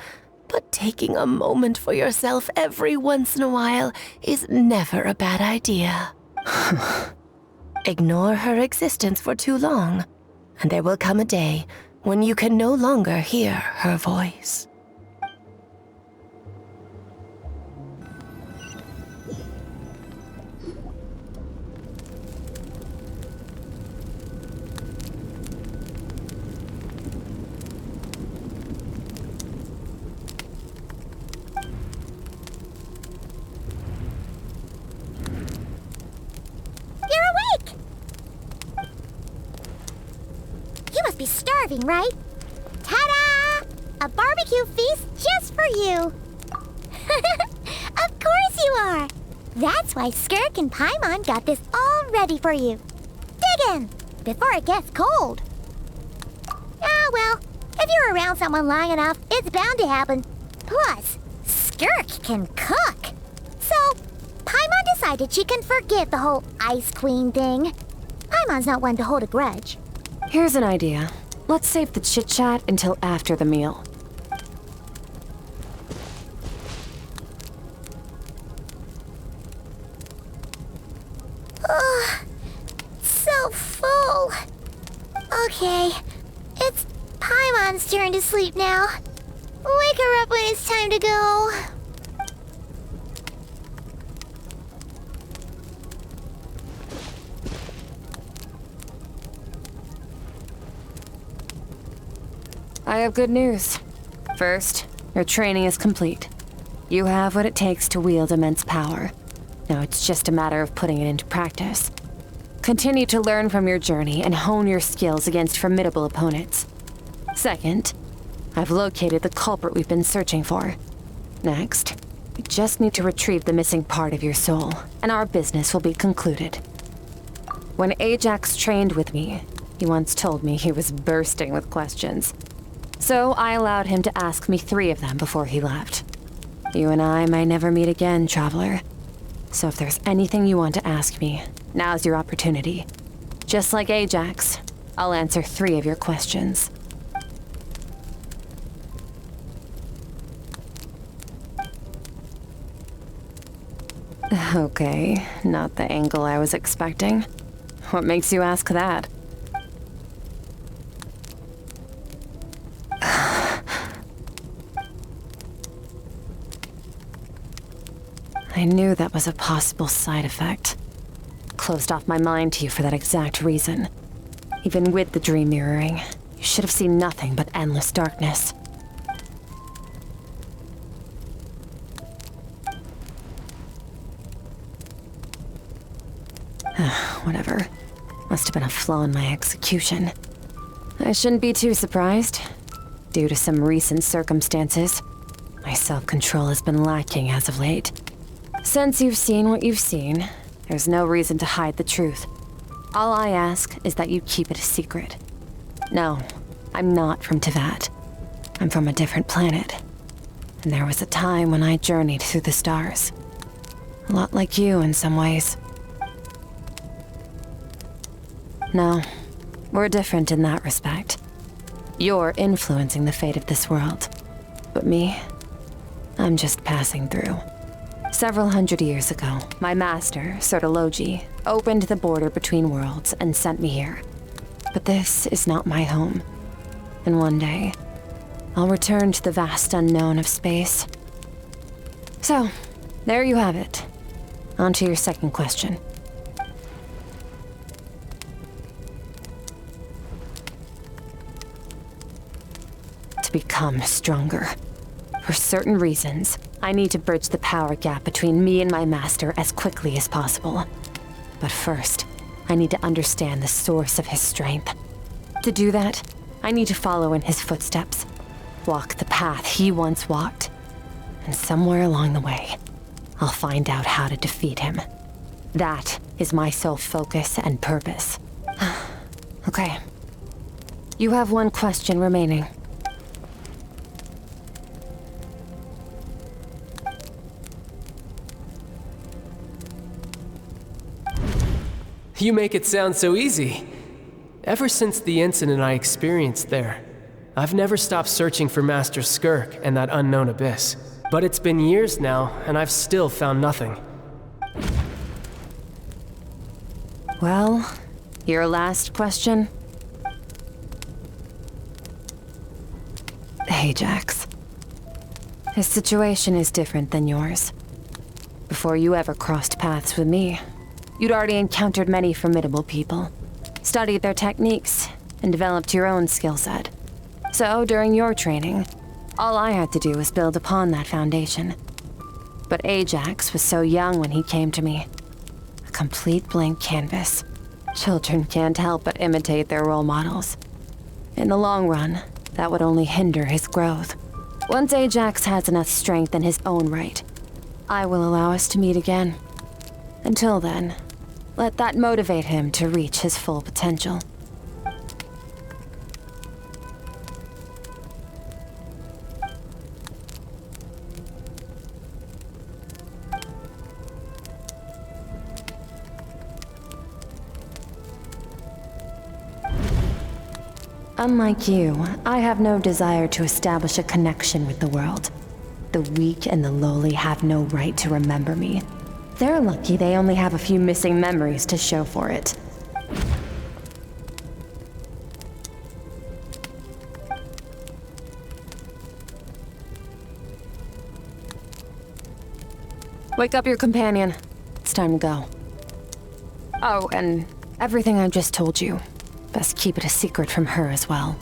but taking a moment for yourself every once in a while is never a bad idea. Ignore her existence for too long, and there will come a day when you can no longer hear her voice. You must be starving, right? Ta-da! A barbecue feast just for you! Of course you are! That's why Skirk and Paimon got this all ready for you. Dig in, before it gets cold. Ah, well, if you're around someone long enough, it's bound to happen. Plus, Skirk can cook. So, Paimon decided she can forget the whole Ice Queen thing. Paimon's not one to hold a grudge. Here's an idea. Let's save the chit-chat until after the meal. Ugh, so full. Okay, it's Paimon's turn to sleep now. Wake her up when it's time to go. I have good news. First, your training is complete. You have what it takes to wield immense power. Now it's just a matter of putting it into practice. Continue to learn from your journey and hone your skills against formidable opponents. Second, I've located the culprit we've been searching for. Next, we just need to retrieve the missing part of your soul, and our business will be concluded. When Ajax trained with me, he once told me he was bursting with questions. So I allowed him to ask me 3 of them before he left. You and I may never meet again, Traveler. So if there's anything you want to ask me, now's your opportunity. Just like Ajax, I'll answer 3 of your questions. Okay, not the angle I was expecting. What makes you ask that? I knew that was a possible side effect. Closed off my mind to you for that exact reason. Even with the dream mirroring, you should have seen nothing but endless darkness. Whatever. Must have been a flaw in my execution. I shouldn't be too surprised. Due to some recent circumstances, my self-control has been lacking as of late. Since you've seen what you've seen, there's no reason to hide the truth. All I ask is that you keep it a secret. No, I'm not from Tevat. I'm from a different planet. And there was a time when I journeyed through the stars. A lot like you in some ways. No, we're different in that respect. You're influencing the fate of this world. But me, I'm just passing through. Several hundred years ago, my master, Sertologi, opened the border between worlds and sent me here. But this is not my home. And one day, I'll return to the vast unknown of space. So, there you have it. On to your second question. To become stronger. For certain reasons, I need to bridge the power gap between me and my master as quickly as possible. But first, I need to understand the source of his strength. To do that, I need to follow in his footsteps, walk the path he once walked, and somewhere along the way, I'll find out how to defeat him. That is my sole focus and purpose. Okay. You have one question remaining. You make it sound so easy. Ever since the incident I experienced there, I've never stopped searching for Master Skirk and that unknown abyss. But it's been years now, and I've still found nothing. Well, your last question? Ajax. His situation is different than yours. Before you ever crossed paths with me, you'd already encountered many formidable people, studied their techniques, and developed your own skill set. So, during your training, all I had to do was build upon that foundation. But Ajax was so young when he came to me. A complete blank canvas. Children can't help but imitate their role models. In the long run, that would only hinder his growth. Once Ajax has enough strength in his own right, I will allow us to meet again. Until then, let that motivate him to reach his full potential. Unlike you, I have no desire to establish a connection with the world. The weak and the lowly have no right to remember me. They're lucky they only have a few missing memories to show for it. Wake up your companion. It's time to go. Oh, and everything I've just told you, best keep it a secret from her as well.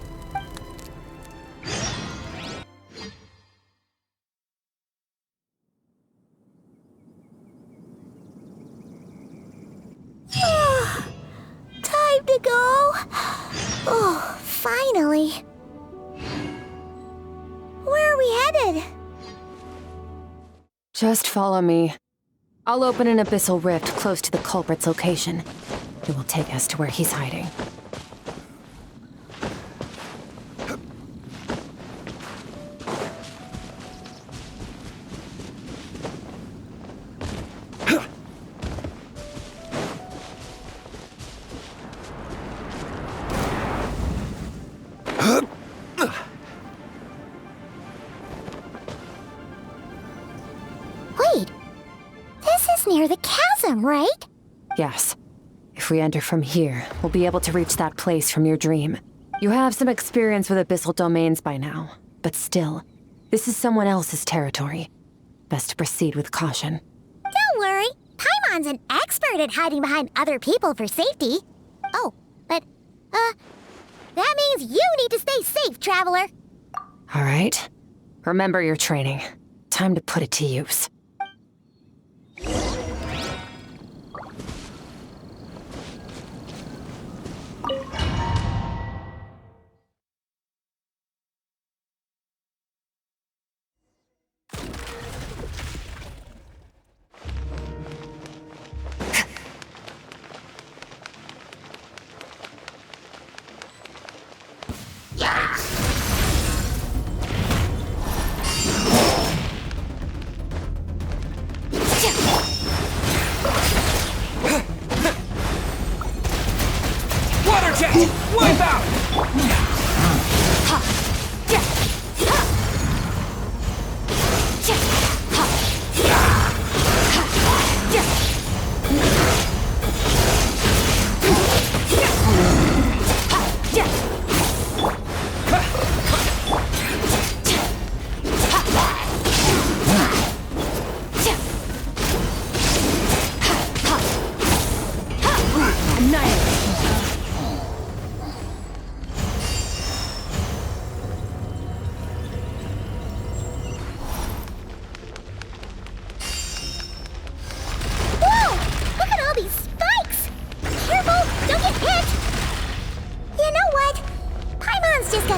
Time to go. Oh, finally. Where are we headed? Just follow me. I'll open an abyssal rift close to the culprit's location. It will take us to where he's hiding. Wait, this is near the chasm, right? Yes. If we enter from here, we'll be able to reach that place from your dream. You have some experience with abyssal domains by now, but still, this is someone else's territory. Best to proceed with caution. Don't worry, Paimon's an expert at hiding behind other people for safety. Oh, but, that means you need to stay safe, traveler. All right. Remember your training. Time to put it to use.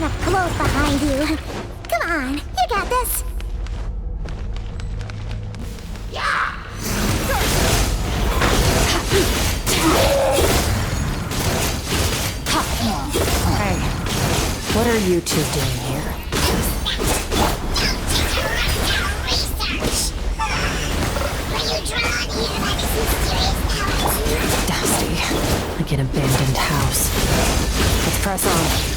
gonna float behind you. Come on, you got this. Hey, what are you two doing here? Dusty, like an abandoned house. Let's press on.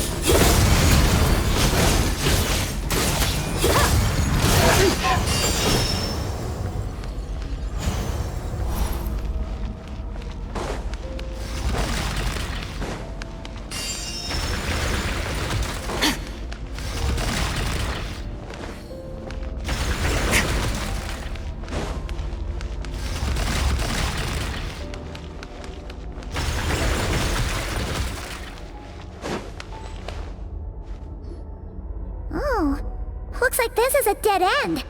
Looks like this is a dead end.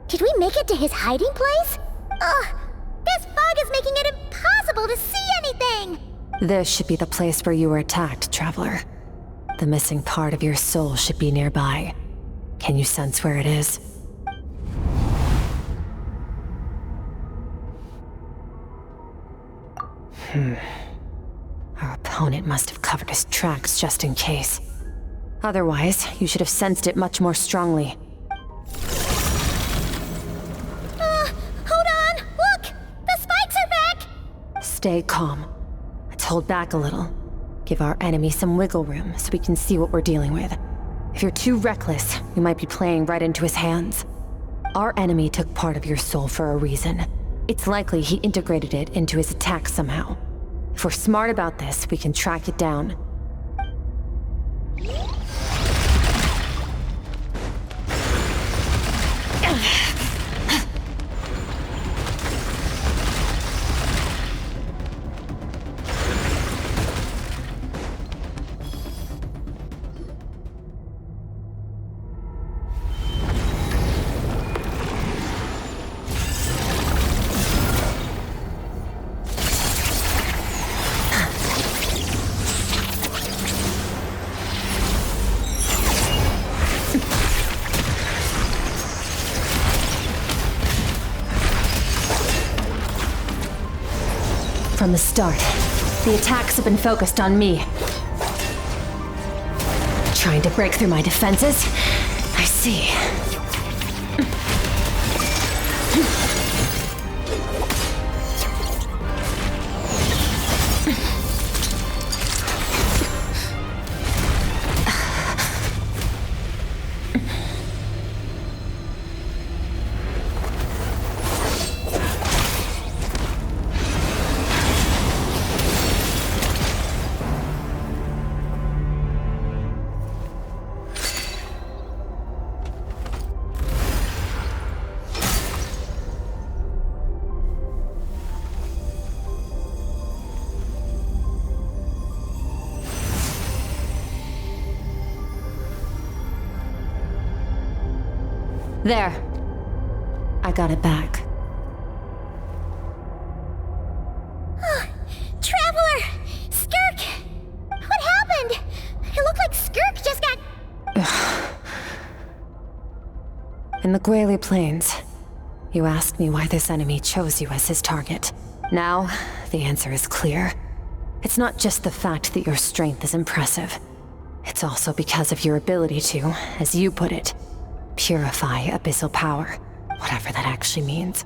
Did we make it to his hiding place? Ugh, this fog is making it impossible to see anything! This should be the place where you were attacked, Traveler. The missing part of your soul should be nearby. Can you sense where it is? Our opponent must have covered his tracks just in case. Otherwise, you should have sensed it much more strongly. Hold on! Look! The spikes are back! Stay calm. Let's hold back a little. Give our enemy some wiggle room so we can see what we're dealing with. If you're too reckless, you might be playing right into his hands. Our enemy took part of your soul for a reason. It's likely he integrated it into his attack somehow. If we're smart about this, we can track it down. From the start, the attacks have been focused on me. Trying to break through my defenses? I see. There. I got it back. Traveler! Skirk! What happened? It looked like Skirk just got... In the Guili Plains, you asked me why this enemy chose you as his target. Now, the answer is clear. It's not just the fact that your strength is impressive. It's also because of your ability to, as you put it, purify abyssal power, whatever that actually means.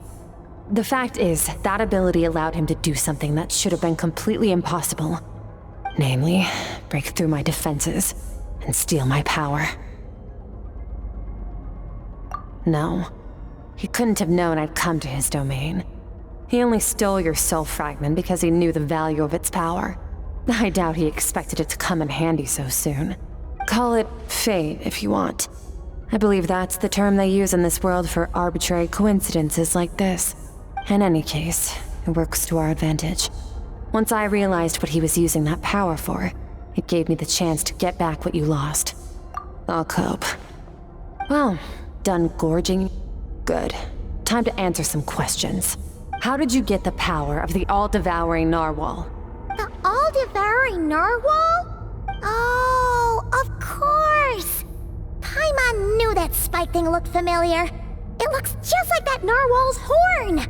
The fact is, that ability allowed him to do something that should have been completely impossible. Namely, break through my defenses and steal my power. No, he couldn't have known I'd come to his domain. He only stole your soul fragment because he knew the value of its power. I doubt he expected it to come in handy so soon. Call it fate if you want. I believe that's the term they use in this world for arbitrary coincidences like this. In any case, it works to our advantage. Once I realized what he was using that power for, it gave me the chance to get back what you lost. I'll cope. Well, done gorging? Good. Time to answer some questions. How did you get the power of the all-devouring narwhal? The all-devouring narwhal? Oh, of course! snake thing looked familiar. It looks just like that narwhal's horn!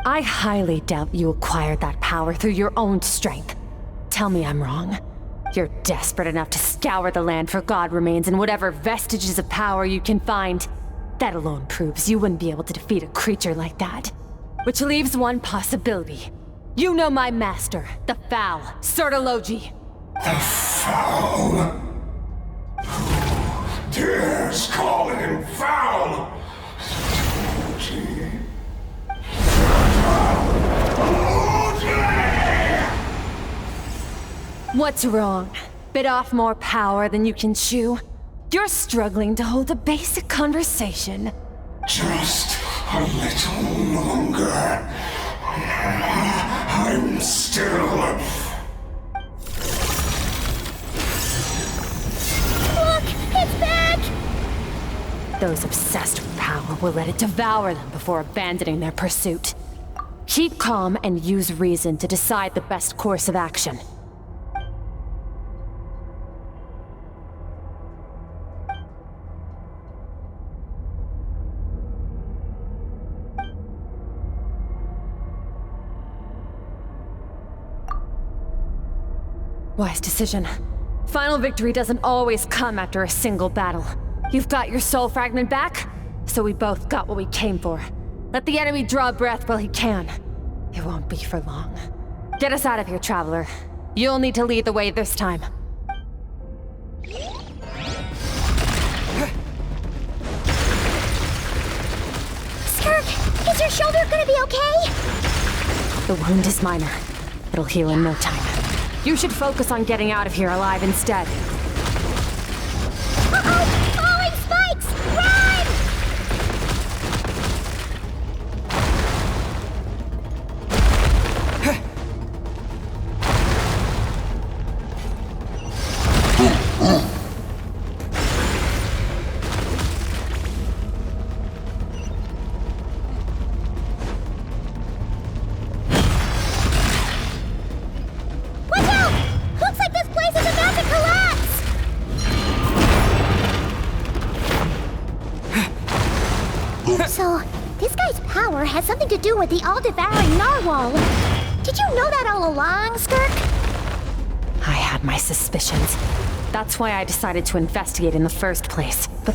I highly doubt you acquired that power through your own strength. Tell me I'm wrong. You're desperate enough to scour the land for god remains and whatever vestiges of power you can find. That alone proves you wouldn't be able to defeat a creature like that. Which leaves one possibility. You know my master, the Foul, Sertologi. The Foul? Who dares call him Foul? What's wrong? Bit off more power than you can chew? You're struggling to hold a basic conversation. Just a little longer. I'm still... Look! It's back! Those obsessed with power will let it devour them before abandoning their pursuit. Keep calm and use reason to decide the best course of action. Wise decision. Final victory doesn't always come after a single battle. You've got your soul fragment back, so we both got what we came for. Let the enemy draw breath while he can. It won't be for long. Get us out of here, Traveler. You'll need to lead the way this time. Skirk, is your shoulder gonna be okay? The wound is minor. It'll heal in no time. You should focus on getting out of here alive instead. Uh-oh! Falling spikes! Run! So, this guy's power has something to do with the all-devouring narwhal. Did you know that all along, Skirk? I had my suspicions. That's why I decided to investigate in the first place. But...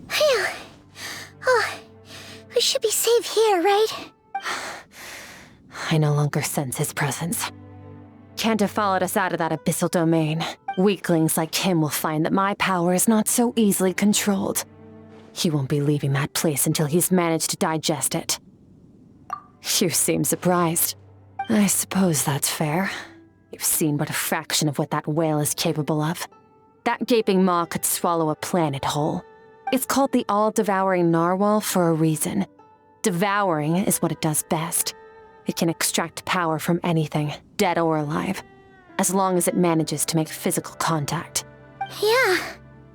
Phew. Oh, we should be safe here, right? I no longer sense his presence. Can't have followed us out of that abyssal domain. Weaklings like him will find that my power is not so easily controlled. He won't be leaving that place until he's managed to digest it. You seem surprised. I suppose that's fair. You've seen but a fraction of what that whale is capable of. That gaping maw could swallow a planet whole. It's called the all-devouring narwhal for a reason. Devouring is what it does best. It can extract power from anything, dead or alive, as long as it manages to make physical contact. Yeah.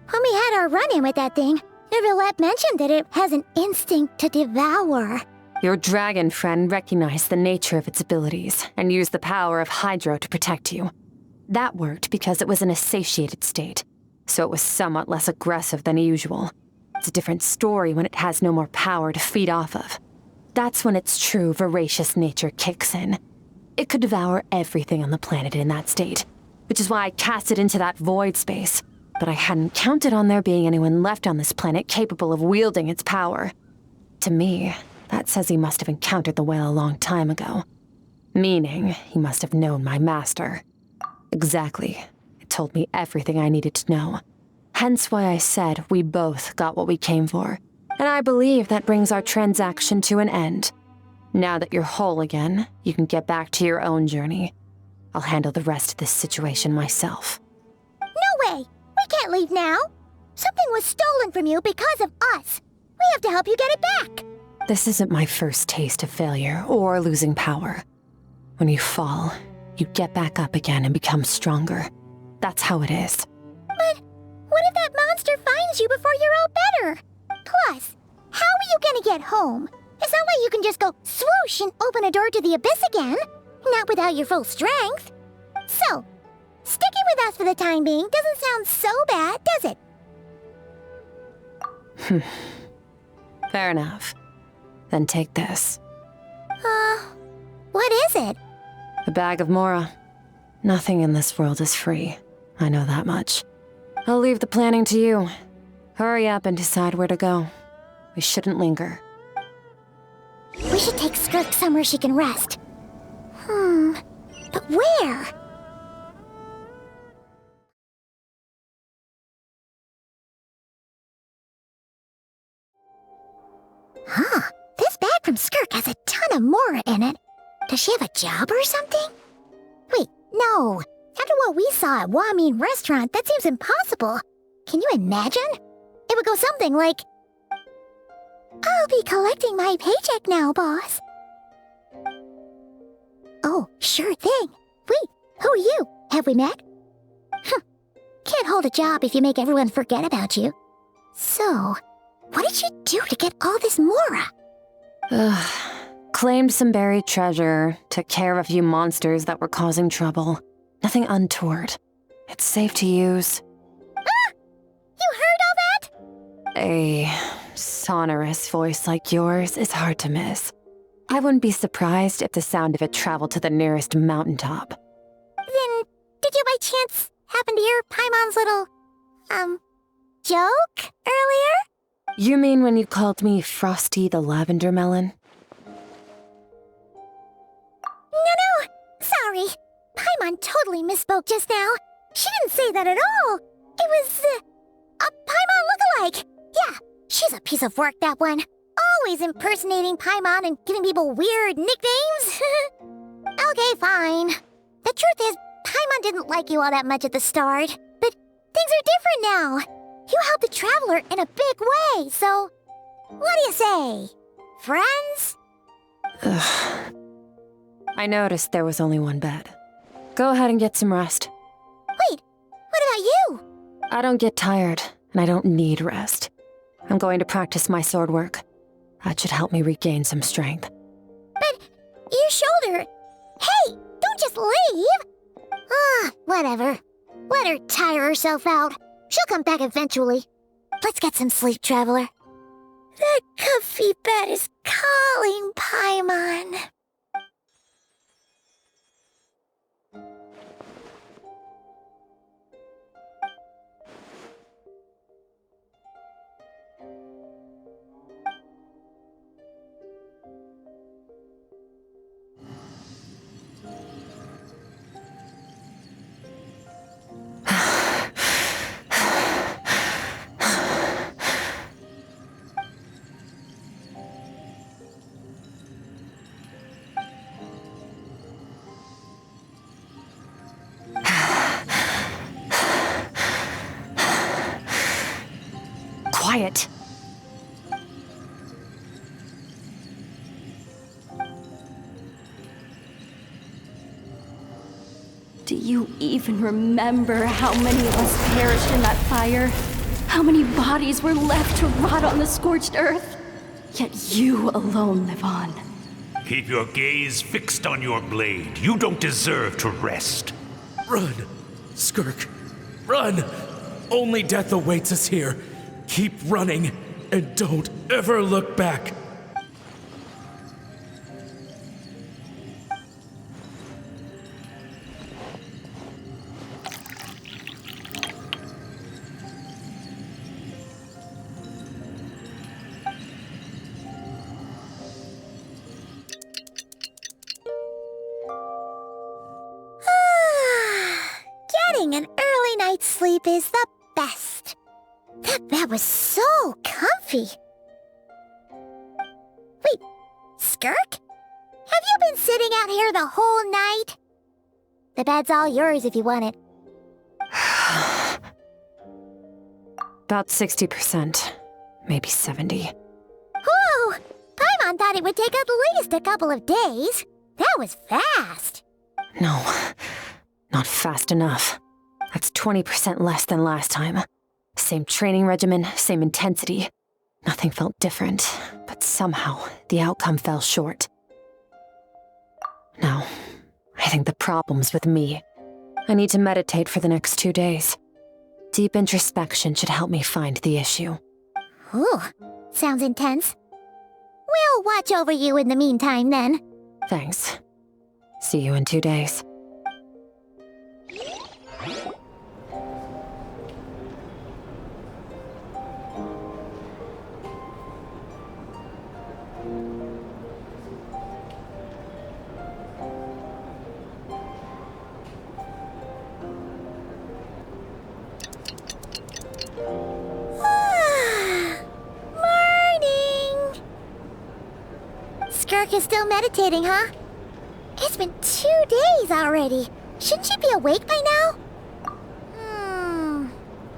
When we had our run-in with that thing, Neverlet mentioned that it has an instinct to devour. Your dragon friend recognized the nature of its abilities and used the power of Hydro to protect you. That worked because it was in a satiated state, so it was somewhat less aggressive than usual. It's a different story when it has no more power to feed off of. That's when its true voracious nature kicks in. It could devour everything on the planet in that state, which is why I cast it into that void space. But I hadn't counted on there being anyone left on this planet capable of wielding its power. To me, that says he must have encountered the whale a long time ago. Meaning, he must have known my master. Exactly. It told me everything I needed to know. Hence why I said we both got what we came for. And I believe that brings our transaction to an end. Now that you're whole again, you can get back to your own journey. I'll handle the rest of this situation myself. No way! We can't leave now! Something was stolen from you because of us! We have to help you get it back! This isn't my first taste of failure or losing power. When you fall, you get back up again and become stronger. That's how it is. But what if that monster finds you before you're all better? Plus, how are you gonna get home? Is that way you can just go swoosh and open a door to the abyss again. Not without your full strength. So, sticking with us for the time being doesn't sound so bad, does it? Fair enough. Then take this. What is it? A bag of Mora. Nothing in this world is free. I know that much. I'll leave the planning to you. Hurry up and decide where to go. We shouldn't linger. We should take Skirk somewhere she can rest. But where? Huh. This bag from Skirk has a ton of Mora in it. Does she have a job or something? Wait, no. After what we saw at Wamin Restaurant, that seems impossible. Can you imagine? It would go something like, I'll be collecting my paycheck now, boss. Oh, sure thing. Wait, who are you? Have we met? Can't hold a job if you make everyone forget about you. So, what did she do to get all this Mora? Claimed some buried treasure, took care of a few monsters that were causing trouble. Nothing untoward. It's safe to use. Ah! You heard all that? A sonorous voice like yours is hard to miss. I wouldn't be surprised if the sound of it traveled to the nearest mountaintop. Then, did you by chance happen to hear Paimon's little, joke earlier? You mean when you called me Frosty the Lavender Melon? No, sorry. Paimon totally misspoke just now. She didn't say that at all. It was, a Paimon lookalike. Yeah, she's a piece of work, that one. Always impersonating Paimon and giving people weird nicknames. Okay, fine. The truth is, Paimon didn't like you all that much at the start. But things are different now. You helped the Traveler in a big way, so... What do you say? Friends? Ugh. I noticed there was only one bed. Go ahead and get some rest. Wait, what about you? I don't get tired, and I don't need rest. I'm going to practice my sword work. That should help me regain some strength. But your shoulder... Hey, don't just leave! Whatever. Let her tire herself out. She'll come back eventually. Let's get some sleep, Traveler. That comfy bed is calling, Paimon. Quiet. Do you even remember how many of us perished in that fire? How many bodies were left to rot on the scorched earth? Yet you alone live on. Keep your gaze fixed on your blade. You don't deserve to rest. Run, Skirk. Run! Only death awaits us here. Keep running, and don't ever look back. Getting an early night's sleep is the best. That bed was so comfy. Wait, Skirk? Have you been sitting out here the whole night? The bed's all yours if you want it. About 60%, maybe 70. Whoa! Paimon thought it would take at least a couple of days. That was fast. No, not fast enough. That's 20% less than last time. Same training regimen, same intensity. Nothing felt different, but somehow the outcome fell short. No, I think the problem's with me. I need to meditate for the next 2 days. Deep introspection should help me find the issue. Ooh, sounds intense. We'll watch over you in the meantime, then. Thanks. See you in 2 days. Morning! Skirk is still meditating, huh? It's been 2 days already. Shouldn't she be awake by now?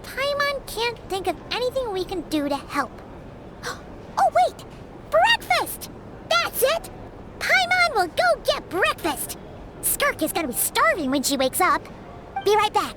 Paimon can't think of anything we can do to help. Oh, wait! Breakfast! That's it! Paimon will go get breakfast! Skirk is gonna be starving when she wakes up. Be right back.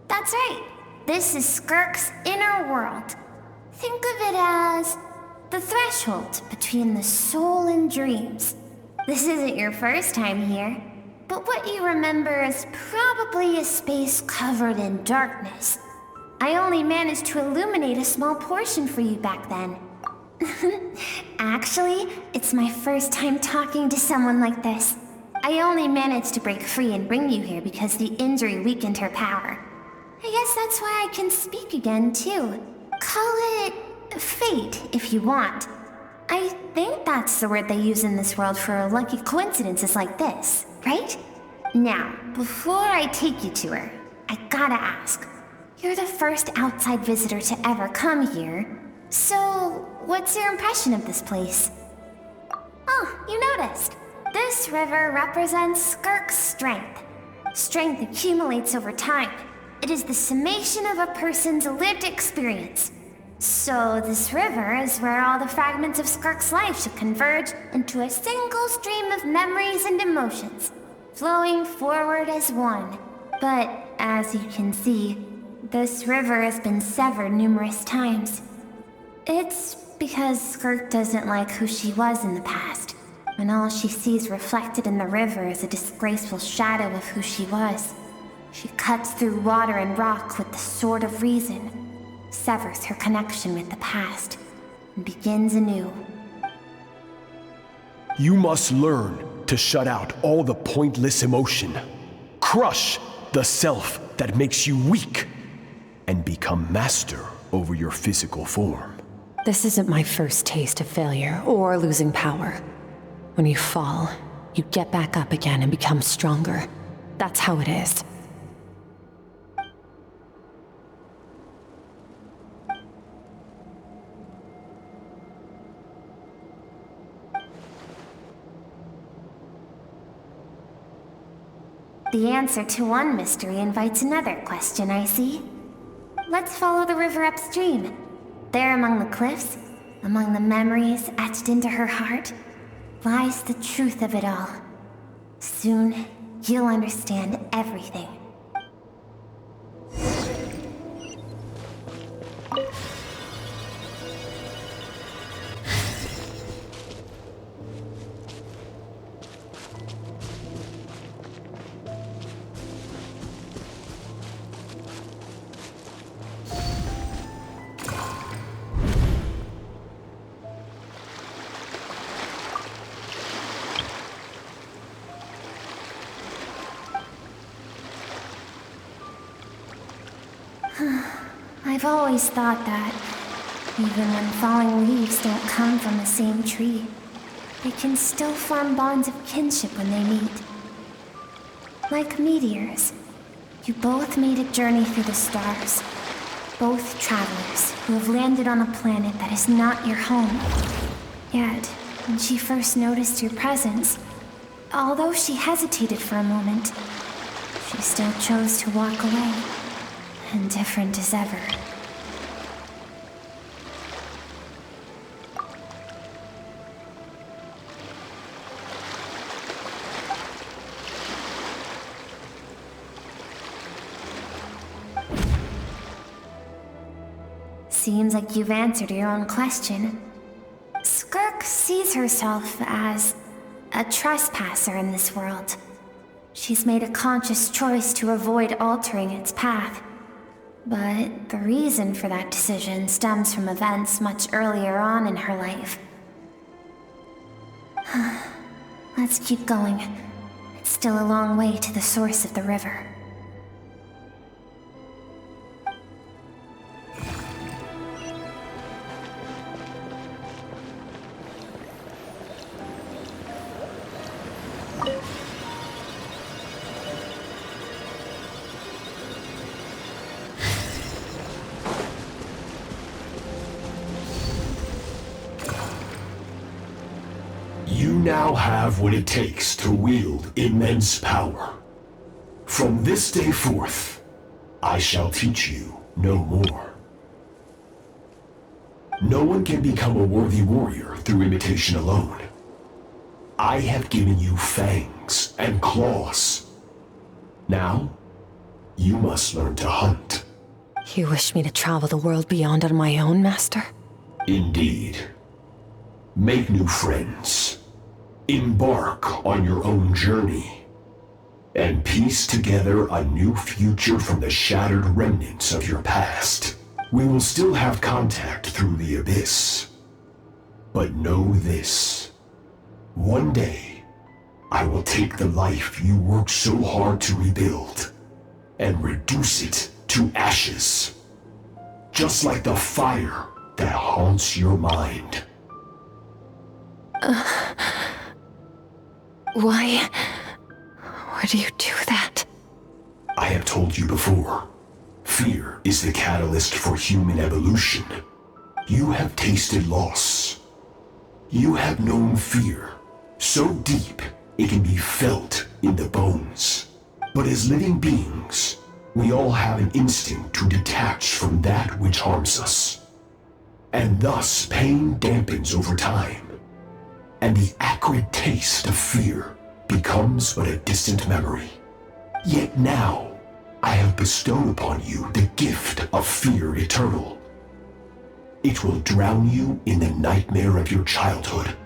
That's right. This is Skirk's inner world. Think of it as the threshold between the soul and dreams. This isn't your first time here, but what you remember is probably a space covered in darkness. I only managed to illuminate a small portion for you back then. Actually, it's my first time talking to someone like this. I only managed to break free and bring you here because the injury weakened her power. I guess that's why I can speak again, too. Call it fate, if you want. I think that's the word they use in this world for lucky coincidences like this, right? Now, before I take you to her, I gotta ask. You're the first outside visitor to ever come here, so what's your impression of this place? Oh, you noticed. This river represents Skirk's strength. Strength accumulates over time. It is the summation of a person's lived experience. So this river is where all the fragments of Skirk's life should converge into a single stream of memories and emotions, flowing forward as one. But as you can see, this river has been severed numerous times. It's because Skirk doesn't like who she was in the past, and all she sees reflected in the river is a disgraceful shadow of who she was. She cuts through water and rock with the sword of reason, severs her connection with the past, and begins anew. You must learn to shut out all the pointless emotion. Crush the self that makes you weak, and become master over your physical form. This isn't my first taste of failure or losing power. When you fall, you get back up again and become stronger. That's how it is. The answer to one mystery invites another question, I see. Let's follow the river upstream. There among the cliffs, among the memories etched into her heart, lies the truth of it all. Soon, you'll understand everything. I've always thought that, even when falling leaves don't come from the same tree, they can still form bonds of kinship when they meet. Like meteors, you both made a journey through the stars. Both travelers who have landed on a planet that is not your home. Yet, when she first noticed your presence, although she hesitated for a moment, she still chose to walk away, indifferent as ever. Seems like you've answered your own question. Skirk sees herself as a trespasser in this world. She's made a conscious choice to avoid altering its path. But the reason for that decision stems from events much earlier on in her life. Let's keep going. It's still a long way to the source of the river. You now have what it takes to wield immense power. From this day forth, I shall teach you no more. No one can become a worthy warrior through imitation alone. I have given you fangs and claws. Now, you must learn to hunt. You wish me to travel the world beyond on my own, Master? Indeed. Make new friends. Embark on your own journey. And piece together a new future from the shattered remnants of your past. We will still have contact through the abyss. But know this. One day, I will take the life you worked so hard to rebuild and reduce it to ashes. Just like the fire that haunts your mind. Why would you do that? I have told you before. Fear is the catalyst for human evolution. You have tasted loss. You have known fear so deep it can be felt in the bones. But as living beings, we all have an instinct to detach from that which harms us. And thus pain dampens over time. And the acrid taste of fear becomes but a distant memory. Yet now, I have bestowed upon you the gift of fear eternal. It will drown you in the nightmare of your childhood,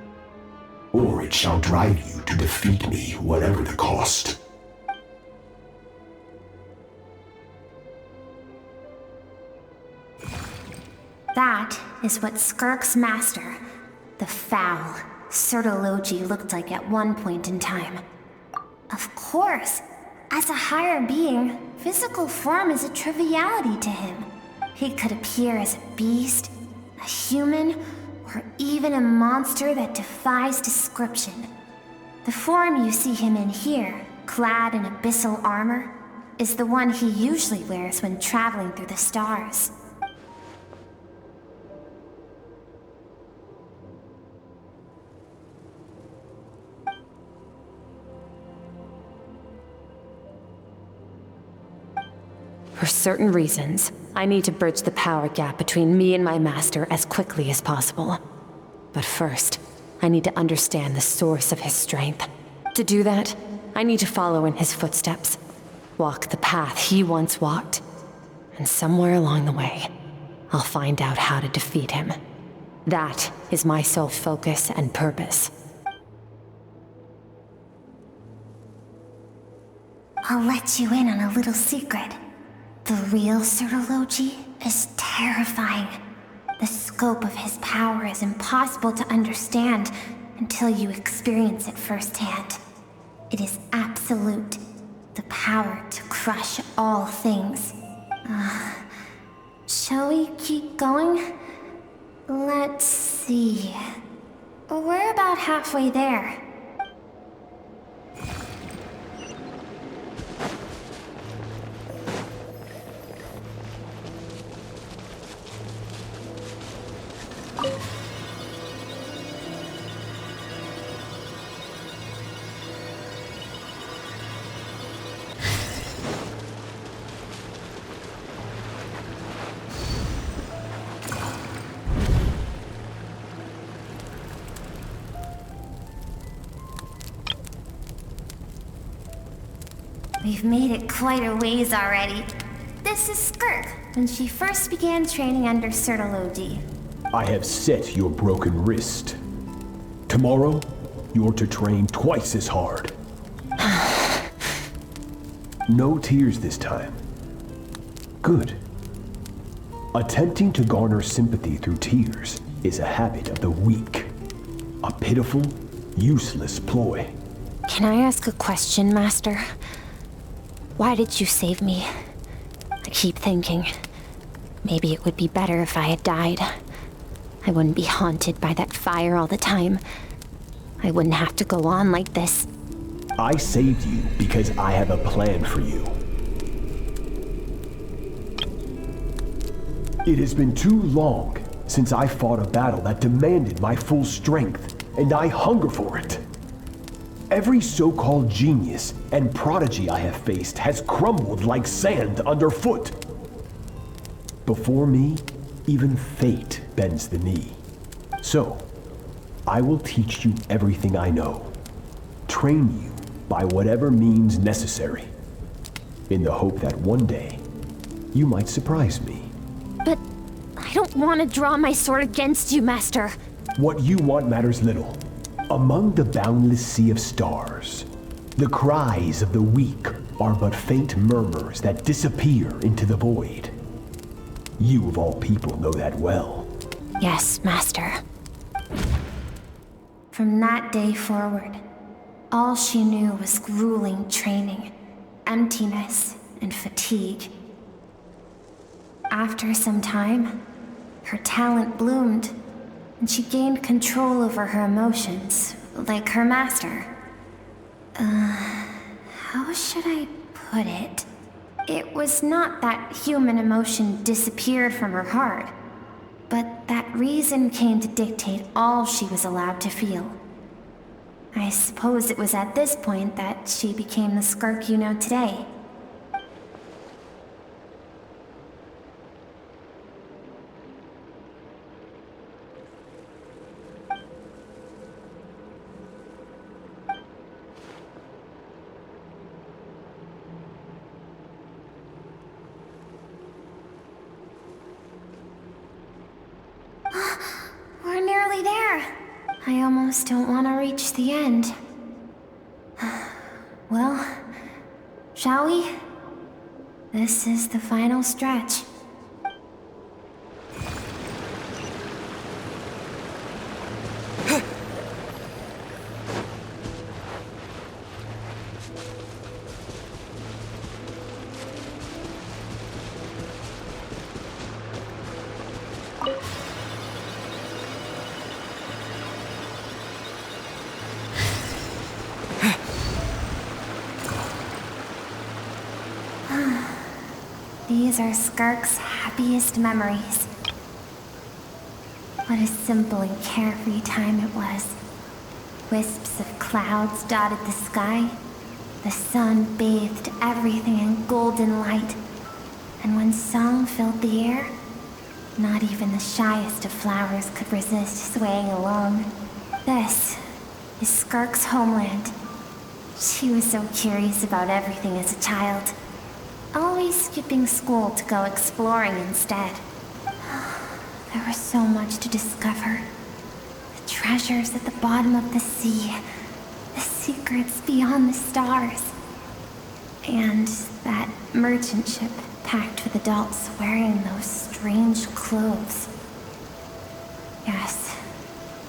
or it shall drive you to defeat me, whatever the cost. That is what Skirk's master, the foul Sertologi, looked like at one point in time. Of course, as a higher being, physical form is a triviality to him. He could appear as a beast, a human, or even a monster that defies description. The form you see him in here, clad in abyssal armor, is the one he usually wears when traveling through the stars. For certain reasons, I need to bridge the power gap between me and my master as quickly as possible. But first, I need to understand the source of his strength. To do that, I need to follow in his footsteps, walk the path he once walked, and somewhere along the way, I'll find out how to defeat him. That is my sole focus and purpose. I'll let you in on a little secret. The real Sertologi is terrifying. The scope of his power is impossible to understand until you experience it firsthand. It is absolute, the power to crush all things. we keep going? Let's see. We're about halfway there. We've made it quite a ways already. This is Skirk, when she first began training under Sertology. I have set your broken wrist. Tomorrow, you're to train twice as hard. No tears this time. Good. Attempting to garner sympathy through tears is a habit of the weak. A pitiful, useless ploy. Can I ask a question, Master? Why did you save me? I keep thinking, maybe it would be better if I had died. I wouldn't be haunted by that fire all the time. I wouldn't have to go on like this. I saved you because I have a plan for you. It has been too long since I fought a battle that demanded my full strength, and I hunger for it. Every so-called genius and prodigy I have faced has crumbled like sand underfoot. Before me, even fate bends the knee. So, I will teach you everything I know. Train you by whatever means necessary, in the hope that one day, you might surprise me. But I don't want to draw my sword against you, Master. What you want matters little. Among the boundless sea of stars, the cries of the weak are but faint murmurs that disappear into the void. You of all people know that well. Yes, Master. From that day forward, all she knew was grueling training, emptiness, and fatigue. After some time, her talent bloomed, and she gained control over her emotions, like her master. How should I put it? It was not that human emotion disappeared from her heart, but that reason came to dictate all she was allowed to feel. I suppose it was at this point that she became the Skirk you know today. We're nearly there. I almost don't want to reach the end. Well, shall we? This is the final stretch. These are Skirk's happiest memories. What a simple and carefree time it was. Wisps of clouds dotted the sky. The sun bathed everything in golden light. And when song filled the air, not even the shyest of flowers could resist swaying along. This is Skirk's homeland. She was so curious about everything as a child. Always skipping school to go exploring instead. There was so much to discover. The treasures at the bottom of the sea. The secrets beyond the stars. And that merchant ship packed with adults wearing those strange clothes. Yes,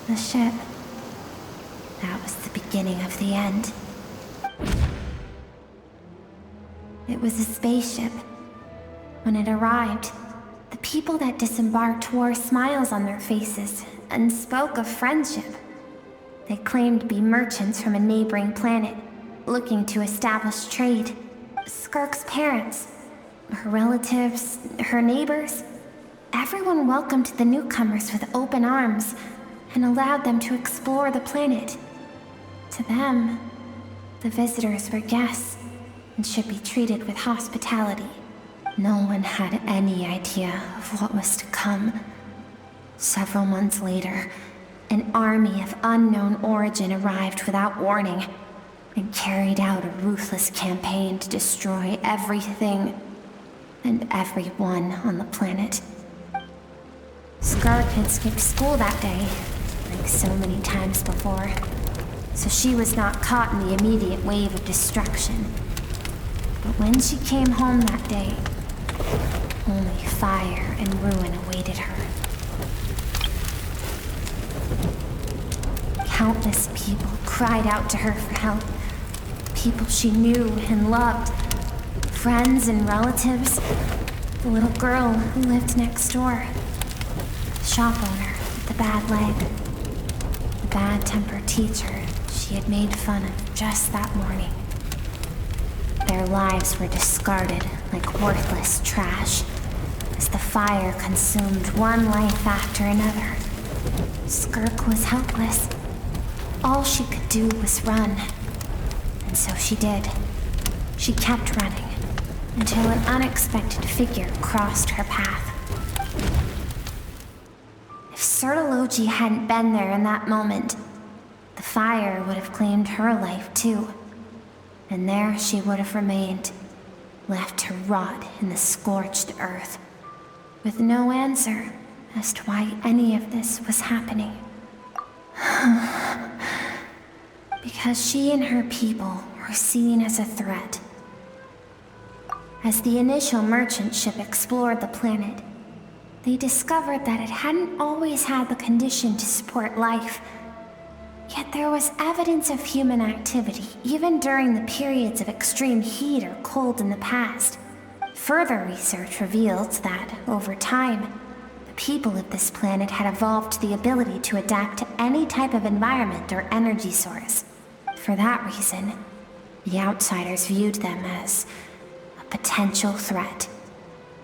the ship. That was the beginning of the end. It was a spaceship. When it arrived, The people that disembarked wore smiles on their faces and spoke of friendship. They claimed to be merchants from a neighboring planet, looking to establish trade. Skirk's parents, her relatives, her neighbors, everyone welcomed the newcomers with open arms and allowed them to explore the planet. To them, the visitors were guests and should be treated with hospitality. No one had any idea of what was to come. Several months later, an army of unknown origin arrived without warning and carried out a ruthless campaign to destroy everything and everyone on the planet. Skirk had skipped school that day, like so many times before, so she was not caught in the immediate wave of destruction. But when she came home that day, only fire and ruin awaited her. Countless people cried out to her for help. People she knew and loved. Friends and relatives. The little girl who lived next door. The shop owner with the bad leg. The bad-tempered teacher she had made fun of just that morning. Their lives were discarded like worthless trash as the fire consumed one life after another. Skirk was helpless. All she could do was run. And so she did. She kept running until an unexpected figure crossed her path. If Sertology hadn't been there in that moment, the fire would have claimed her life too. And there she would have remained, left to rot in the scorched earth, with no answer as to why any of this was happening. Because she and her people were seen as a threat. As the initial merchant ship explored the planet, they discovered that it hadn't always had the condition to support life. Yet there was evidence of human activity, even during the periods of extreme heat or cold in the past. Further research revealed that, over time, the people of this planet had evolved the ability to adapt to any type of environment or energy source. For that reason, the outsiders viewed them as a potential threat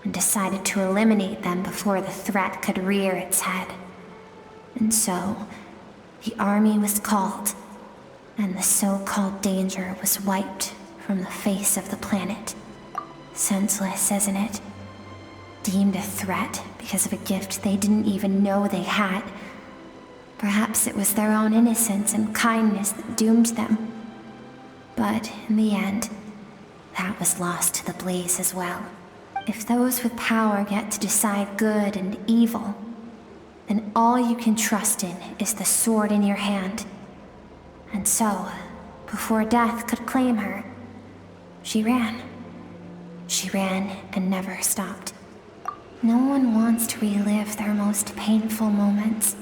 and decided to eliminate them before the threat could rear its head. And so, the army was called, and the so-called danger was wiped from the face of the planet. Senseless, isn't it? Deemed a threat because of a gift they didn't even know they had. Perhaps it was their own innocence and kindness that doomed them. But in the end, that was lost to the blaze as well. If those with power get to decide good and evil, then all you can trust in is the sword in your hand. And so, before death could claim her, she ran. She ran and never stopped. No one wants to relive their most painful moments.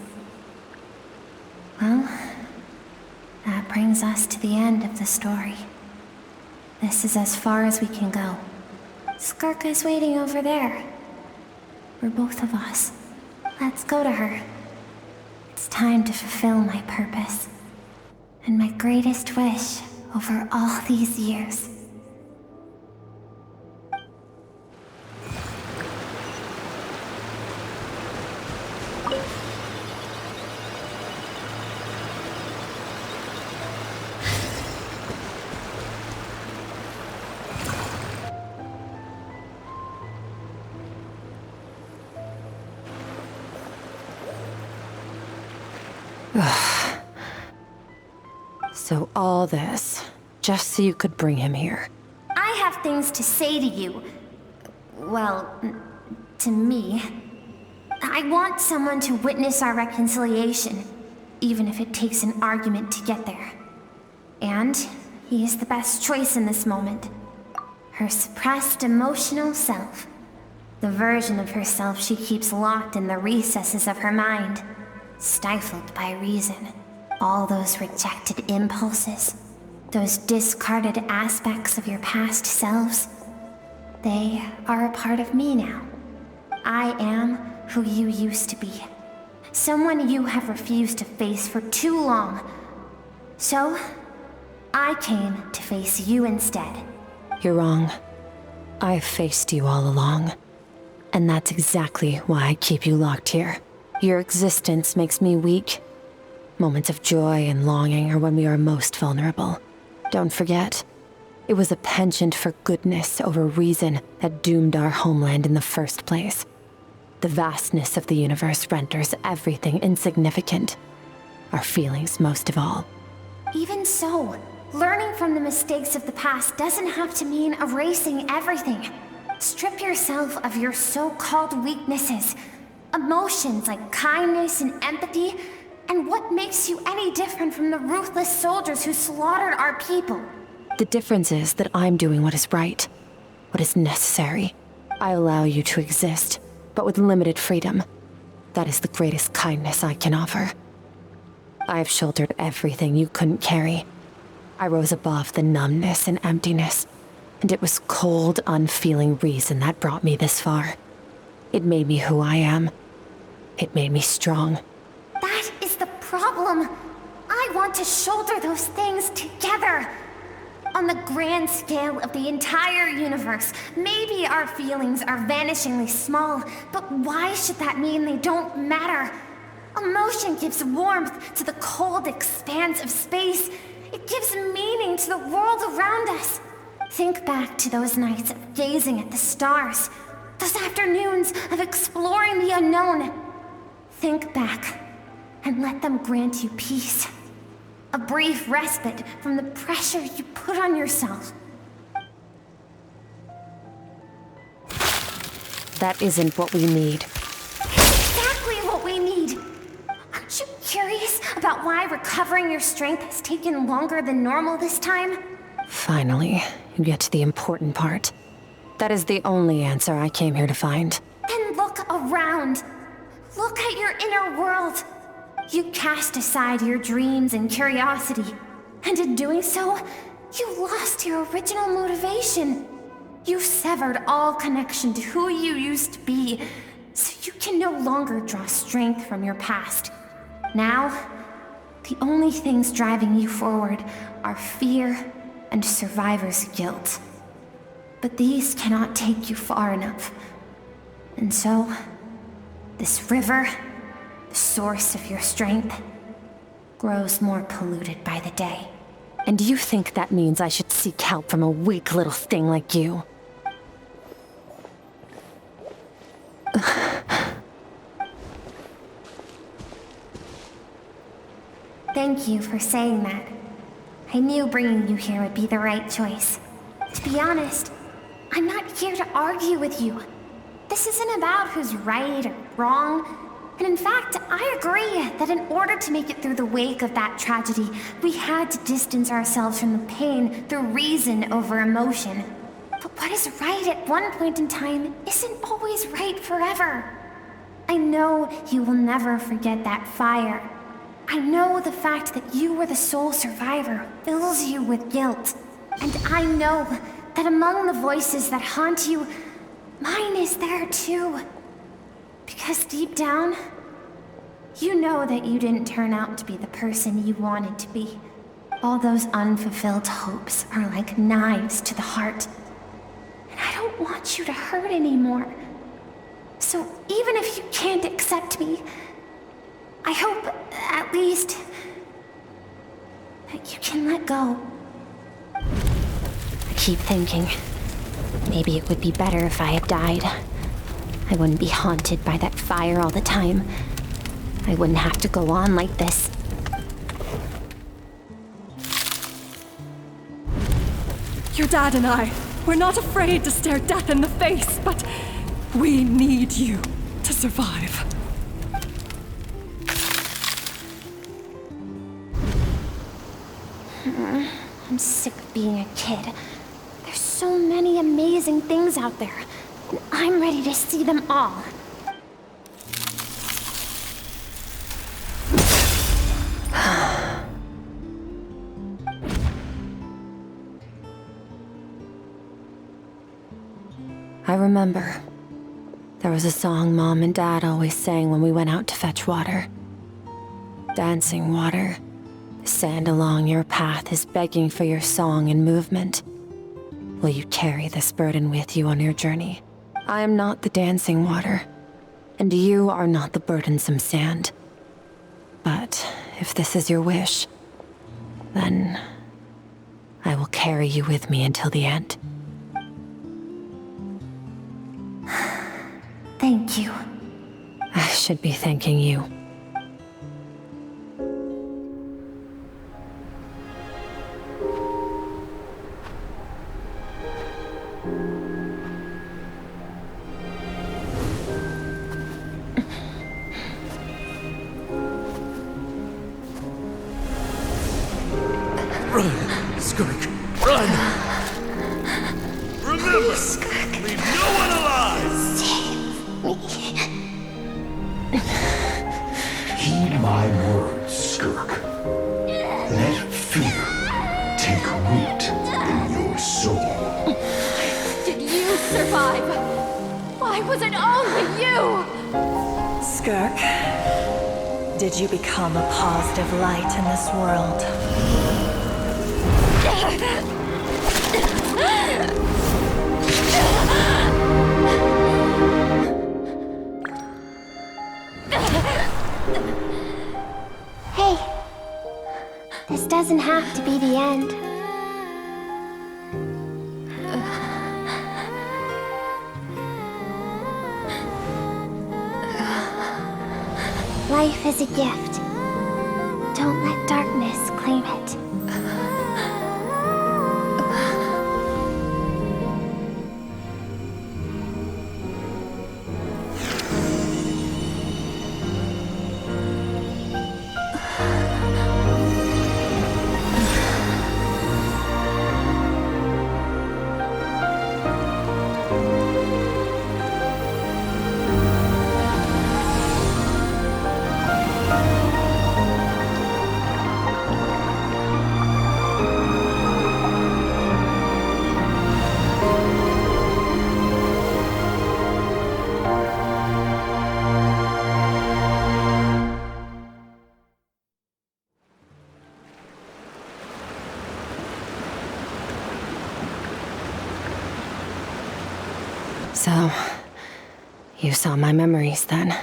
Well, that brings us to the end of the story. This is as far as we can go. Skirk is waiting over there. For both of us. Let's go to her. It's time to fulfill my purpose. And my greatest wish over all these years. So all this, just so you could bring him here. I have things to say to you. Well, to me. I want someone to witness our reconciliation, even if it takes an argument to get there. And he is the best choice in this moment. Her suppressed emotional self. The version of herself she keeps locked in the recesses of her mind, stifled by reason. All those rejected impulses, those discarded aspects of your past selves, they are a part of me now. I am who you used to be. Someone you have refused to face for too long. So, I came to face you instead. You're wrong. I've faced you all along. And that's exactly why I keep you locked here. Your existence makes me weak. Moments of joy and longing are when we are most vulnerable. Don't forget, it was a penchant for goodness over reason that doomed our homeland in the first place. The vastness of the universe renders everything insignificant. Our feelings most of all. Even so, learning from the mistakes of the past doesn't have to mean erasing everything. Strip yourself of your so-called weaknesses, emotions like kindness and empathy, and what makes you any different from the ruthless soldiers who slaughtered our people? The difference is that I'm doing what is right, what is necessary. I allow you to exist, but with limited freedom. That is the greatest kindness I can offer. I have shouldered everything you couldn't carry. I rose above the numbness and emptiness, and it was cold, unfeeling reason that brought me this far. It made me who I am. It made me strong. That is the problem. I want to shoulder those things together. On the grand scale of the entire universe, maybe our feelings are vanishingly small, but why should that mean they don't matter? Emotion gives warmth to the cold expanse of space. It gives meaning to the world around us. Think back to those nights of gazing at the stars, those afternoons of exploring the unknown. Think back, and let them grant you peace. A brief respite from the pressure you put on yourself. That isn't what we need. Exactly what we need! Aren't you curious about why recovering your strength has taken longer than normal this time? Finally, you get to the important part. That is the only answer I came here to find. Then look around. Look at your inner world. You cast aside your dreams and curiosity, and in doing so, you lost your original motivation. You severed all connection to who you used to be, so you can no longer draw strength from your past. Now, the only things driving you forward are fear and survivor's guilt. But these cannot take you far enough. And so, this river, the source of your strength, grows more polluted by the day. And you think that means I should seek help from a weak little thing like you? Thank you for saying that. I knew bringing you here would be the right choice. To be honest, I'm not here to argue with you. This isn't about who's right or wrong. And in fact, I agree that in order to make it through the wake of that tragedy, we had to distance ourselves from the pain through reason over emotion. But what is right at one point in time isn't always right forever. I know you will never forget that fire. I know the fact that you were the sole survivor fills you with guilt. And I know that among the voices that haunt you, mine is there too. Because deep down, you know that you didn't turn out to be the person you wanted to be. All those unfulfilled hopes are like knives to the heart. And I don't want you to hurt anymore. So even if you can't accept me, I hope, at least, that you can let go. I keep thinking, maybe it would be better if I had died. I wouldn't be haunted by that fire all the time. I wouldn't have to go on like this. Your dad and I, we're not afraid to stare death in the face, but we need you to survive. I'm sick of being a kid. There's so many amazing things out there, and I'm ready to see them all. I remember. There was a song Mom and Dad always sang when we went out to fetch water. Dancing water. The sand along your path is begging for your song and movement. Will you carry this burden with you on your journey? I am not the dancing water, and you are not the burdensome sand. But if this is your wish, then I will carry you with me until the end. Thank you. I should be thanking you. Run, Skirk, run! Remember, leave no one alive! Heed my words, Skirk. Let fear take root in your soul. Did you survive? Why was it only you? Skirk, did you become a positive light in this world? Hey, this doesn't have to be the end. Life is a gift. Don't let darkness claim it. So, you saw my memories then.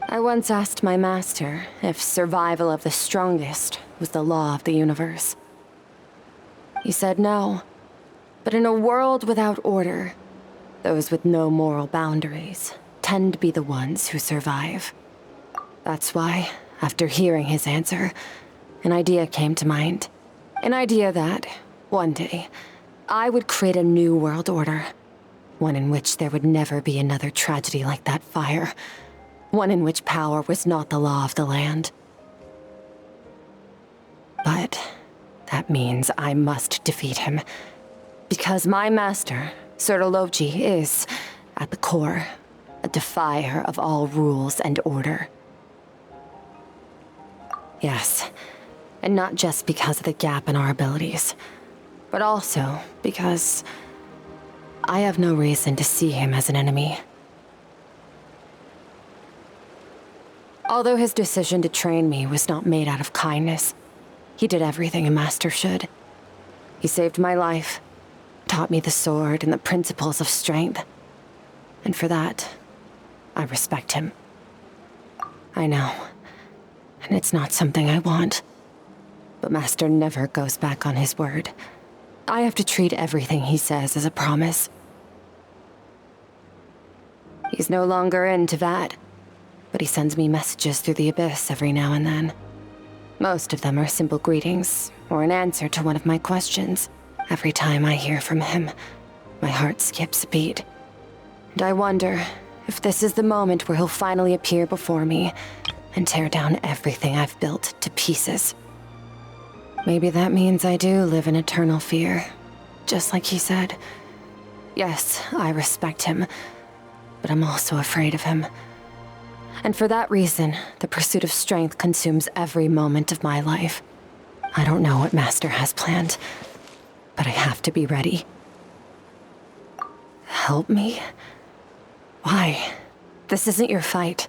I once asked my master if survival of the strongest was the law of the universe. He said no, but in a world without order, those with no moral boundaries tend to be the ones who survive. That's why, after hearing his answer, an idea came to mind. An idea that, one day, I would create a new world order. One in which there would never be another tragedy like that fire. One in which power was not the law of the land. But that means I must defeat him. Because my master, Sertologi, is, at the core, a defier of all rules and order. Yes, and not just because of the gap in our abilities, but also because I have no reason to see him as an enemy. Although his decision to train me was not made out of kindness, he did everything a master should. He saved my life, taught me the sword and the principles of strength. And for that, I respect him. I know, and it's not something I want. But Master never goes back on his word. I have to treat everything he says as a promise. He's no longer into that, but he sends me messages through the abyss every now and then. Most of them are simple greetings, or an answer to one of my questions. Every time I hear from him, my heart skips a beat. And I wonder if this is the moment where he'll finally appear before me and tear down everything I've built to pieces. Maybe that means I do live in eternal fear, just like he said. Yes, I respect him, but I'm also afraid of him. And for that reason, the pursuit of strength consumes every moment of my life. I don't know what Master has planned, but I have to be ready. Help me? Why? This isn't your fight.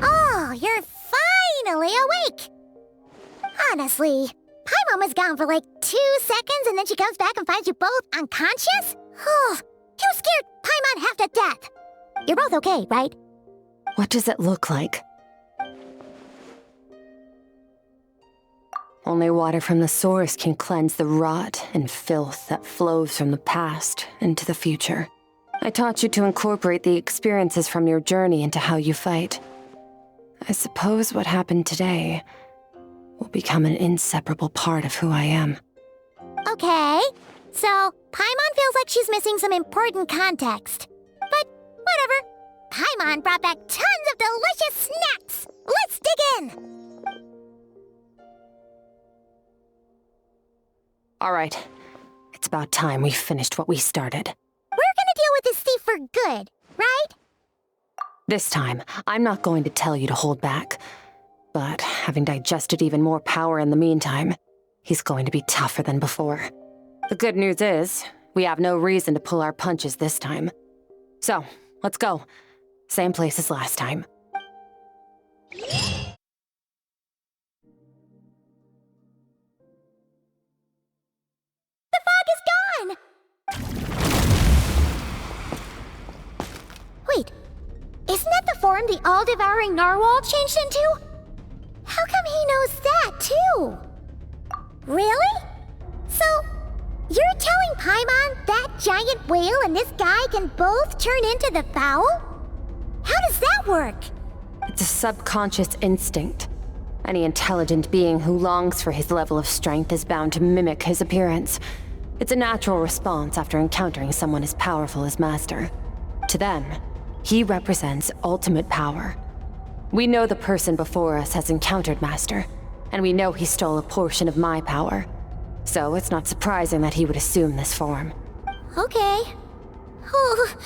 Oh, you're finally awake! Honestly, Paimon was gone for like 2 seconds and then she comes back and finds you both unconscious? Oh, you scared Paimon half to death! You're both okay, right? What does it look like? Only water from the source can cleanse the rot and filth that flows from the past into the future. I taught you to incorporate the experiences from your journey into how you fight. I suppose what happened today will become an inseparable part of who I am. Okay, so Paimon feels like she's missing some important context. But whatever. Paimon brought back tons of delicious snacks! Let's dig in! All right, it's about time we finished what we started. We're gonna deal with this thief for good, right? This time, I'm not going to tell you to hold back. But having digested even more power in the meantime, he's going to be tougher than before. The good news is, we have no reason to pull our punches this time. So, let's go. Same place as last time. The fog is gone! Wait, isn't that the form the all-devouring narwhal changed into? How come he knows that, too? Really? So, you're telling Paimon that giant whale and this guy can both turn into the fowl? How does that work? It's a subconscious instinct. Any intelligent being who longs for his level of strength is bound to mimic his appearance. It's a natural response after encountering someone as powerful as Master. To them, he represents ultimate power. We know the person before us has encountered Master, and we know he stole a portion of my power. So it's not surprising that he would assume this form. Okay. Oh,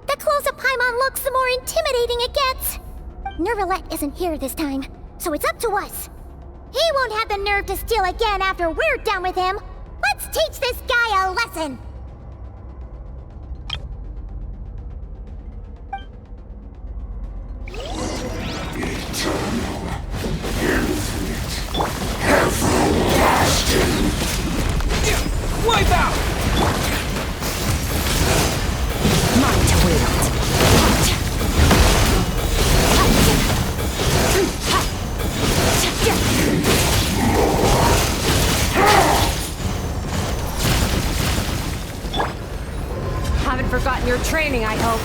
the closer Paimon looks, the more intimidating it gets. Nervalette isn't here this time, so it's up to us. He won't have the nerve to steal again after we're done with him. Let's teach this guy a lesson. Eternal, infinite, everlasting. Wipe out! Mine to wield. Haven't forgotten your training, I hope.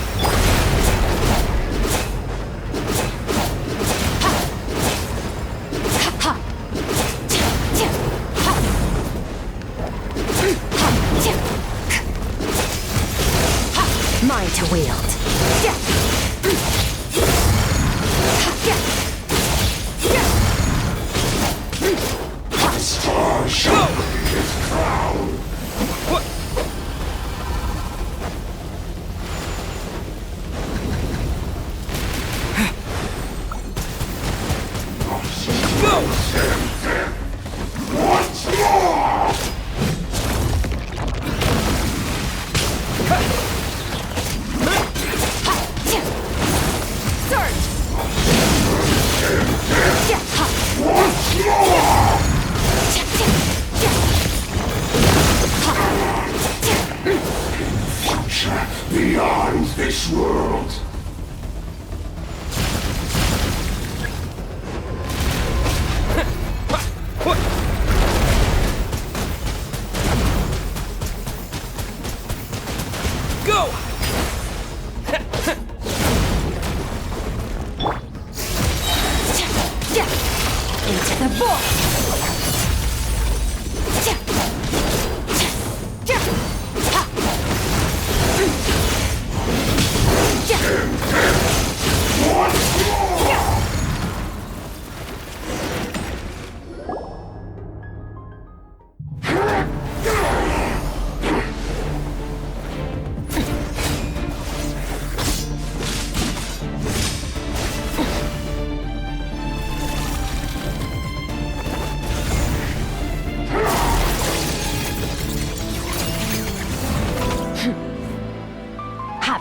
Mine to wield. The star shall be his crown. What? Go! Once more! Future beyond this world. Go! Into the void!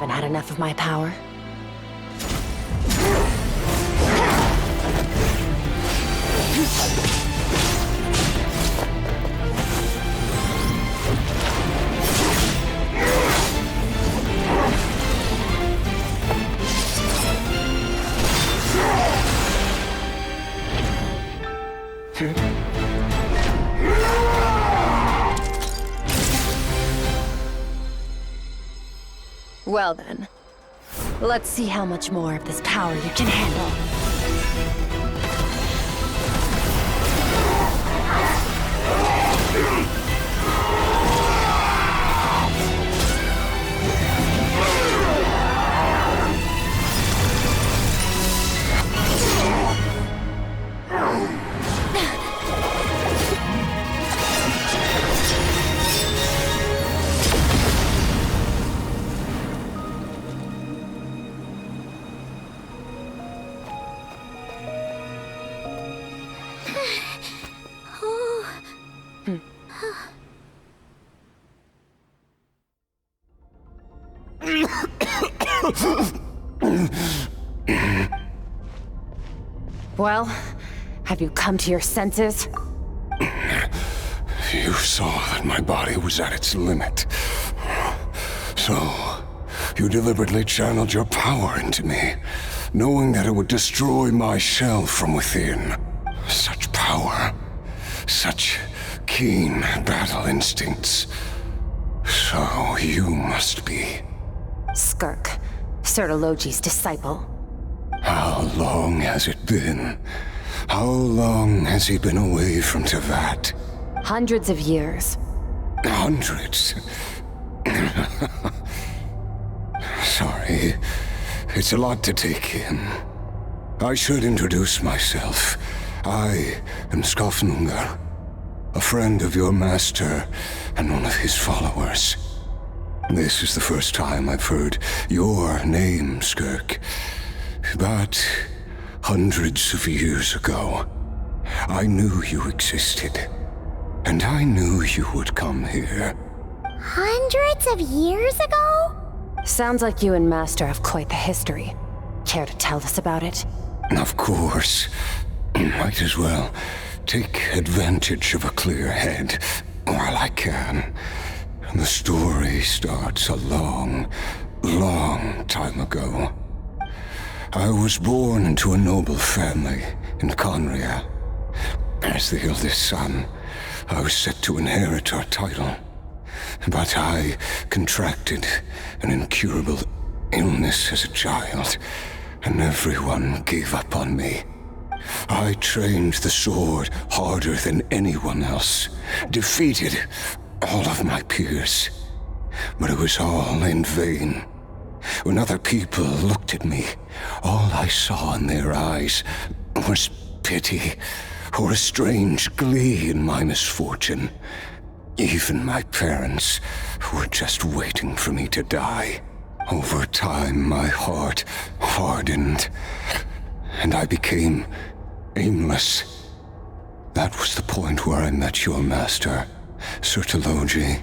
haven't had enough of my power. Well then, let's see how much more of this power you can handle. Well, have you come to your senses? You saw that my body was at its limit. So, you deliberately channeled your power into me, knowing that it would destroy my shell from within. Such power. Such keen battle instincts. So, you must be... Skirk, Sertologi's disciple. How long has it been? How long has he been away from Tevat? Hundreds of years. Hundreds? Sorry. It's a lot to take in. I should introduce myself. I am Skofnungar, a friend of your master and one of his followers. This is the first time I've heard your name, Skirk. But hundreds of years ago, I knew you existed. And I knew you would come here. Hundreds of years ago? Sounds like you and Master have quite the history. Care to tell us about it? Of course. Might as well take advantage of a clear head while I can. The story starts a long, long time ago. I was born into a noble family in Conria. As the eldest son, I was set to inherit our title. But I contracted an incurable illness as a child, and everyone gave up on me. I trained the sword harder than anyone else, defeated all of my peers. But it was all in vain. When other people looked at me, all I saw in their eyes was pity or a strange glee in my misfortune. Even my parents were just waiting for me to die. Over time, my heart hardened, and I became aimless. That was the point where I met your master, Sertologi.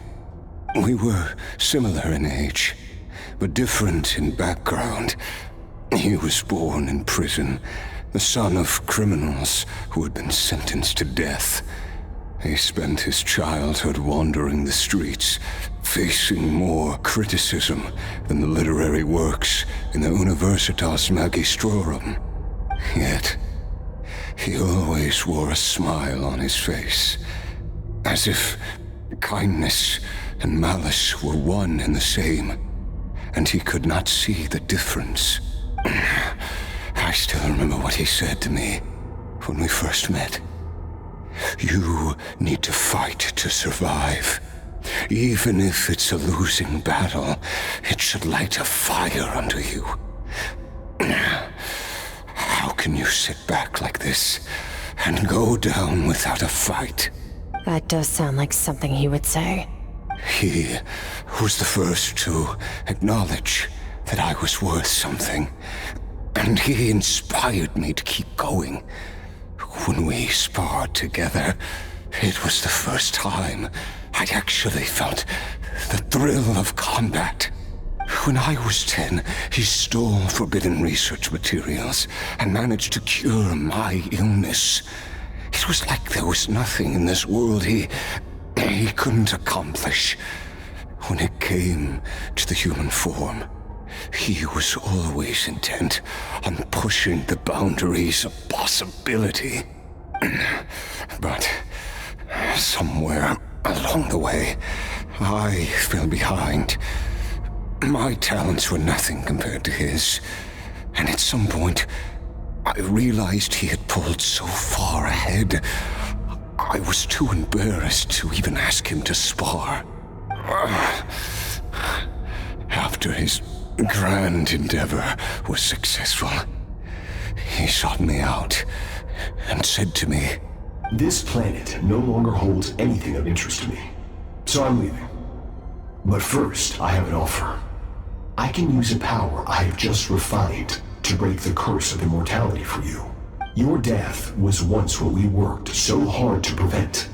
We were similar in age, but different in background. He was born in prison, the son of criminals who had been sentenced to death. He spent his childhood wandering the streets, facing more criticism than the literary works in the Universitas Magistrorum. Yet, he always wore a smile on his face, as if kindness and malice were one and the same, and he could not see the difference. I still remember what he said to me when we first met. You need to fight to survive. Even if it's a losing battle, it should light a fire under you. How can you sit back like this and go down without a fight? That does sound like something he would say. He was the first to acknowledge that I was worth something, and he inspired me to keep going. When we sparred together, it was the first time I'd actually felt the thrill of combat. When I was 10, he stole forbidden research materials and managed to cure my illness. It was like there was nothing in this world he couldn't accomplish. When it came to the human form, he was always intent on pushing the boundaries of possibility. But somewhere along the way, I fell behind. My talents were nothing compared to his, and at some point, I realized he had pulled so far ahead, I was too embarrassed to even ask him to spar. After his grand endeavor was successful, he sought me out and said to me, "This planet no longer holds anything of interest to me, so I'm leaving. But first, I have an offer. I can use a power I have just refined to break the curse of immortality for you. Your death was once what we worked so hard to prevent.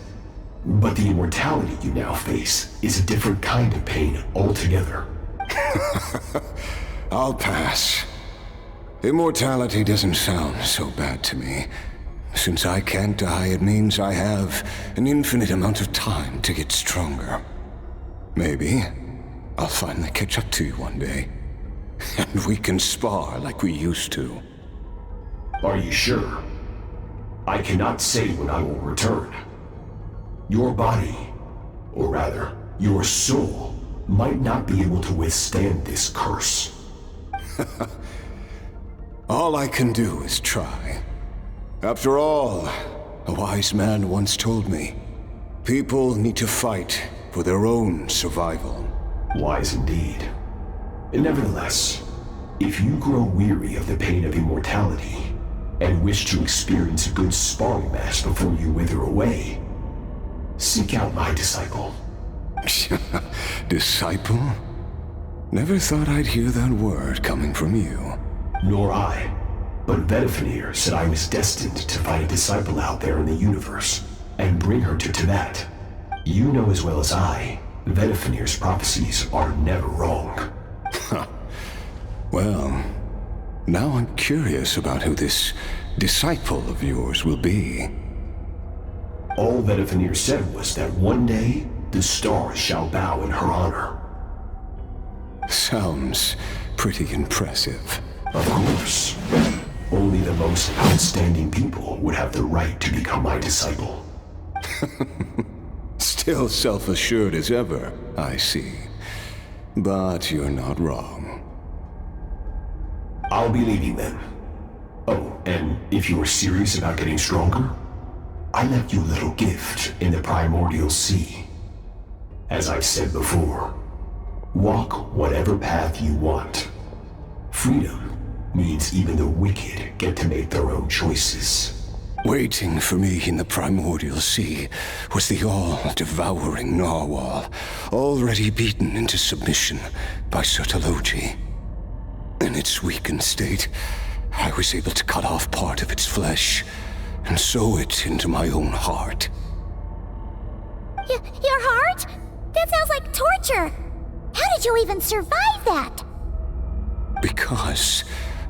But the immortality you now face is a different kind of pain altogether." I'll pass. Immortality doesn't sound so bad to me. Since I can't die, it means I have an infinite amount of time to get stronger. Maybe I'll finally catch up to you one day, and we can spar like we used to. Are you sure? I cannot say when I will return. Your body, or rather, your soul, might not be able to withstand this curse. All I can do is try. After all, a wise man once told me, people need to fight for their own survival. Wise indeed. Nevertheless, if you grow weary of the pain of immortality and wish to experience a good sparring match before you wither away, seek out my disciple. Disciple? Never thought I'd hear that word coming from you. Nor I. But Betwixt said I was destined to find a disciple out there in the universe and bring her to Tibet. You know as well as I, Betwixt's prophecies are never wrong. Well, now I'm curious about who this disciple of yours will be. All Betwixt said was that one day, the stars shall bow in her honor. Sounds pretty impressive. Of course. Only the most outstanding people would have the right to become my disciple. Still self-assured as ever, I see. But you're not wrong. I'll be leaving then. Oh, and if you are serious about getting stronger, I left you a little gift in the primordial sea. As I've said before, walk whatever path you want. Freedom means even the wicked get to make their own choices. Waiting for me in the primordial sea was the all-devouring narwhal, already beaten into submission by Sertologi. In its weakened state, I was able to cut off part of its flesh and sew it into my own heart. Your heart? That sounds like torture! How did you even survive that? Because,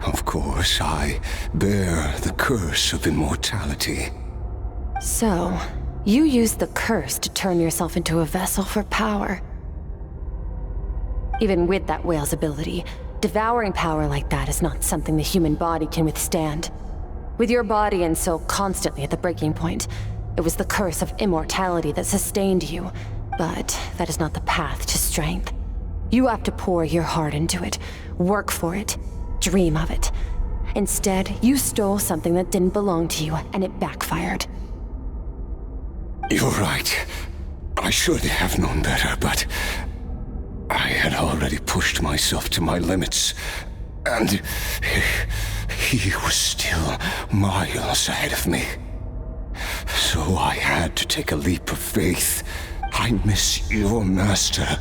of course, I bear the curse of immortality. So, you used the curse to turn yourself into a vessel for power. Even with that whale's ability, devouring power like that is not something the human body can withstand. With your body and soul constantly at the breaking point, it was the curse of immortality that sustained you. But that is not the path to strength. You have to pour your heart into it, work for it, dream of it. Instead, you stole something that didn't belong to you, and it backfired. You're right. I should have known better, but I had already pushed myself to my limits, and he was still miles ahead of me. So I had to take a leap of faith. I miss your master.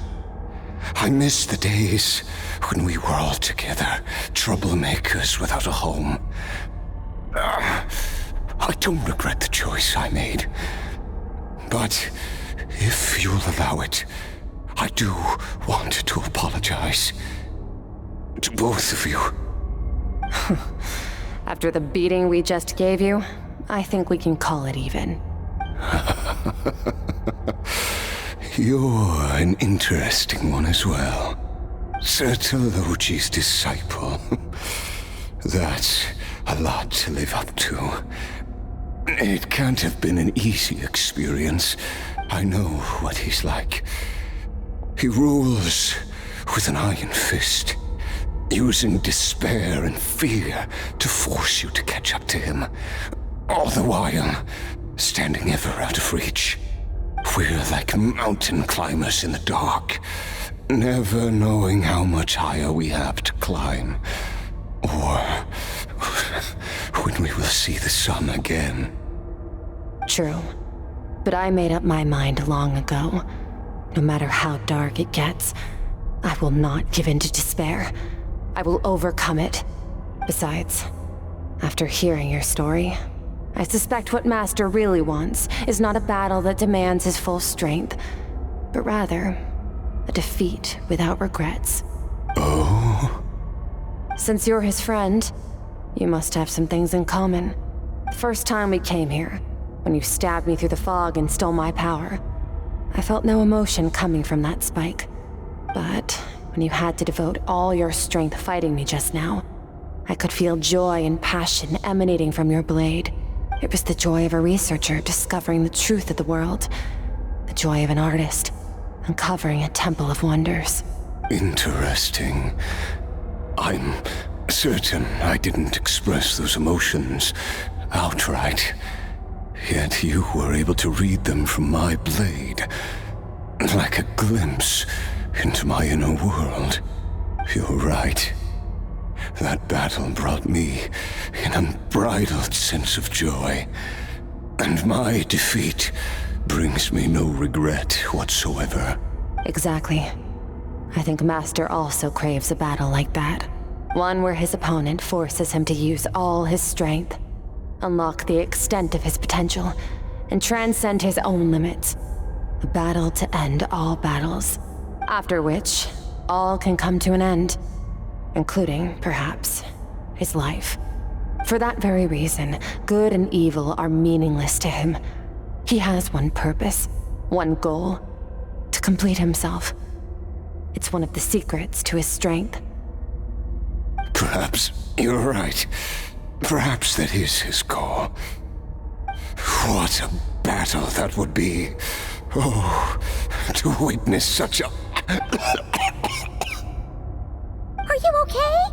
I miss the days when we were all together, troublemakers without a home. I don't regret the choice I made. But if you'll allow it, I do want to apologize. to both of you. After the beating we just gave you, I think we can call it even. You're an interesting one as well. Sertologi's disciple. That's a lot to live up to. It can't have been an easy experience. I know what he's like. He rules with an iron fist, using despair and fear to force you to catch up to him, all the while standing ever out of reach. We're like mountain climbers in the dark, never knowing how much higher we have to climb, or when we will see the sun again. True, but I made up my mind long ago. No matter how dark it gets, I will not give in to despair. I will overcome it. Besides, after hearing your story, I suspect what Master really wants is not a battle that demands his full strength, but rather a defeat without regrets. Oh? Since you're his friend, you must have some things in common. The first time we came here, when you stabbed me through the fog and stole my power, I felt no emotion coming from that spike. But when you had to devote all your strength fighting me just now, I could feel joy and passion emanating from your blade. It was the joy of a researcher discovering the truth of the world, the joy of an artist uncovering a temple of wonders. Interesting. I'm certain I didn't express those emotions outright, yet you were able to read them from my blade, like a glimpse into my inner world. You're right. That battle brought me an unbridled sense of joy, and my defeat brings me no regret whatsoever. Exactly. I think Master also craves a battle like that. One where his opponent forces him to use all his strength, unlock the extent of his potential, and transcend his own limits. A battle to end all battles, after which all can come to an end, including, perhaps, his life. For that very reason, good and evil are meaningless to him. He has one purpose, one goal: to complete himself. It's one of the secrets to his strength. Perhaps you're right. Perhaps that is his goal. What a battle that would be. Oh, to witness such a... Are you okay?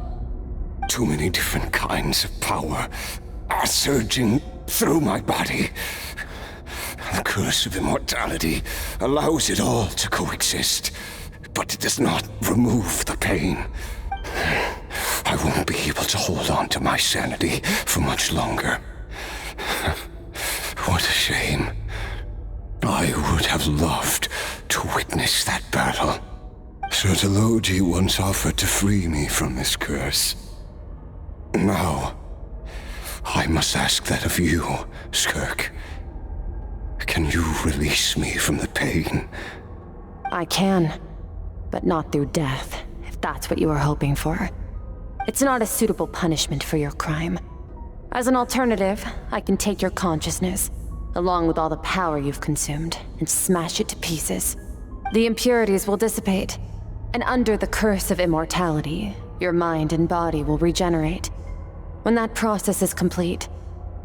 Too many different kinds of power are surging through my body. The curse of immortality allows it all to coexist, but it does not remove the pain. I won't be able to hold on to my sanity for much longer. What a shame. I would have loved to witness that battle. Sertologi once offered to free me from this curse. Now, I must ask that of you, Skirk. Can you release me from the pain? I can, but not through death, if that's what you were hoping for. It's not a suitable punishment for your crime. As an alternative, I can take your consciousness, along with all the power you've consumed, and smash it to pieces. The impurities will dissipate, and under the curse of immortality, your mind and body will regenerate. When that process is complete,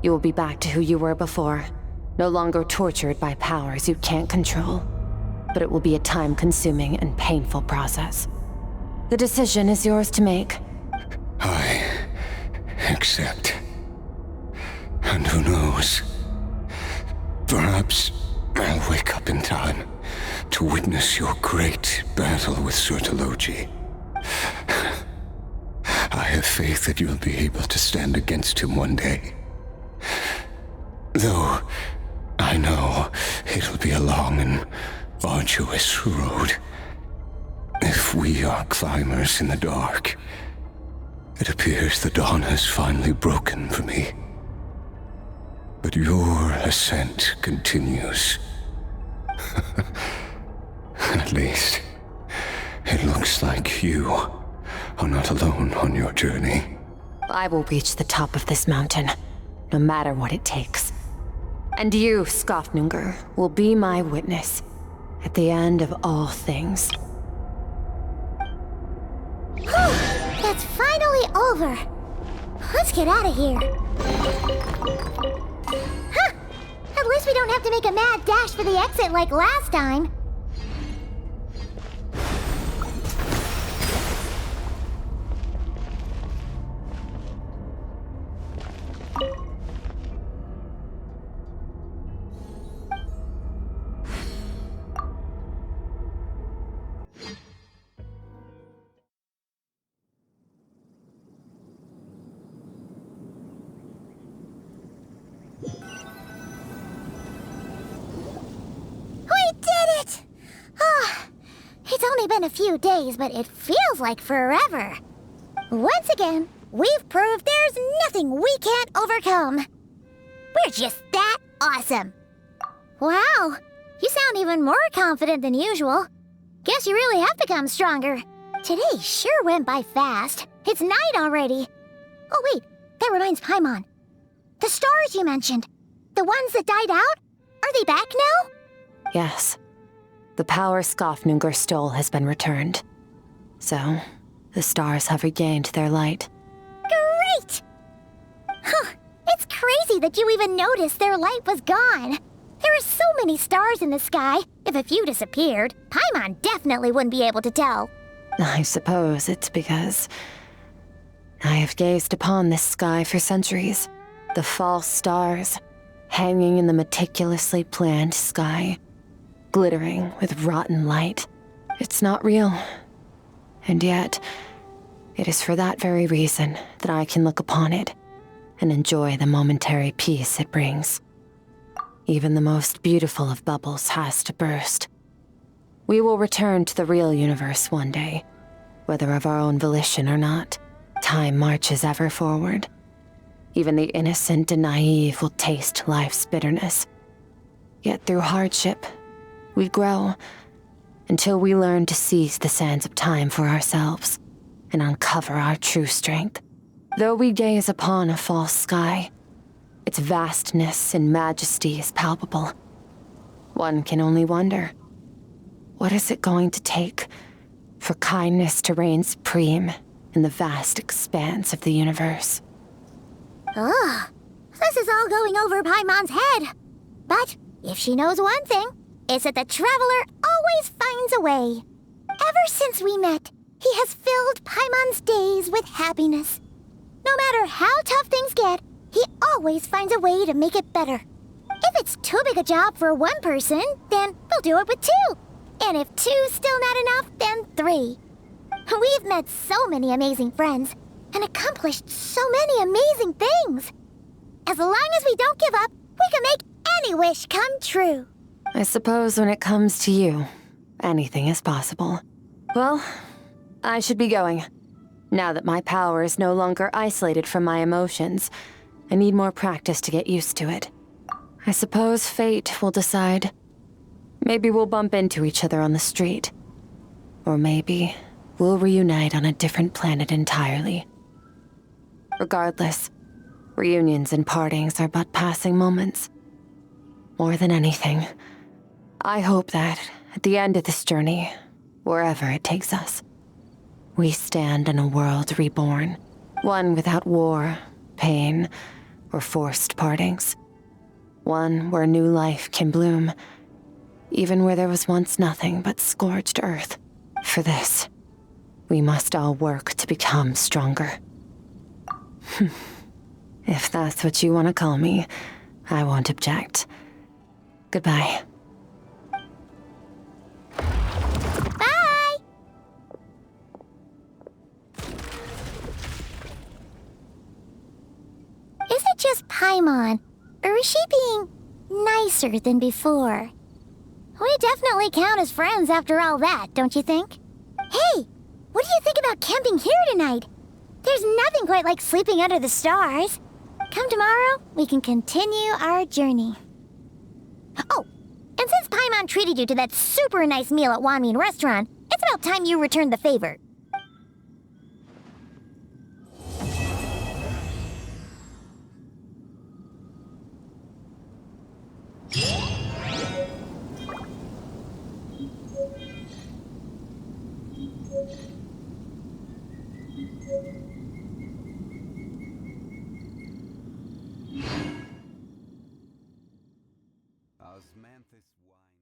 you will be back to who you were before, no longer tortured by powers you can't control. But it will be a time-consuming and painful process. The decision is yours to make. I accept. And who knows? Perhaps I'll wake up in time to witness your great battle with Sertologi. I have faith that you'll be able to stand against him one day. Though I know it'll be a long and arduous road. If we are climbers in the dark, it appears the dawn has finally broken for me. But your ascent continues. At least, it looks like you are not alone on your journey. I will reach the top of this mountain, no matter what it takes. And you, Skafnungur, will be my witness at the end of all things. That's finally over. Let's get out of here. Huh! At least we don't have to make a mad dash for the exit like last time. Been a few days, but it feels like forever. Once again, we've proved there's nothing we can't overcome. We're just that awesome. Wow, you sound even more confident than usual. Guess you really have become stronger. Today sure went by fast. It's night already. Oh wait, that reminds Paimon. The stars you mentioned, the ones that died out, are they back now? Yes. The power Skafnungur stole has been returned. So, the stars have regained their light. Great! Huh, it's crazy that you even noticed their light was gone. There are so many stars in the sky. If a few disappeared, Paimon definitely wouldn't be able to tell. I suppose it's because I have gazed upon this sky for centuries. The false stars, hanging in the meticulously planned sky, glittering with rotten light. It's not real. And yet, it is for that very reason that I can look upon it and enjoy the momentary peace it brings. Even the most beautiful of bubbles has to burst. We will return to the real universe one day, whether of our own volition or not. Time marches ever forward. Even the innocent and naive will taste life's bitterness. Yet through hardship, we grow until we learn to seize the sands of time for ourselves and uncover our true strength. Though we gaze upon a false sky, its vastness and majesty is palpable. One can only wonder, what is it going to take for kindness to reign supreme in the vast expanse of the universe? Ugh, this is all going over Paimon's head. But if she knows one thing, it's that the Traveler always finds a way. Ever since we met, he has filled Paimon's days with happiness. No matter how tough things get, he always finds a way to make it better. If it's too big a job for one person, then we'll do it with two. And if two's still not enough, then three. We've met so many amazing friends and accomplished so many amazing things. As long as we don't give up, we can make any wish come true. I suppose when it comes to you, anything is possible. Well, I should be going. Now that my power is no longer isolated from my emotions, I need more practice to get used to it. I suppose fate will decide. Maybe we'll bump into each other on the street. Or maybe we'll reunite on a different planet entirely. Regardless, reunions and partings are but passing moments. More than anything, I hope that, at the end of this journey, wherever it takes us, we stand in a world reborn, one without war, pain, or forced partings. One where new life can bloom, even where there was once nothing but scorched earth. For this, we must all work to become stronger. If that's what you want to call me, I won't object. Goodbye. Bye! Is it just Paimon, or is she being nicer than before? We definitely count as friends after all that, don't you think? Hey, what do you think about camping here tonight? There's nothing quite like sleeping under the stars. Come tomorrow, we can continue our journey. Oh, and since Paimon treated you to that super nice meal at Wanmin restaurant, it's about time you returned the favor. Osmanthus wine.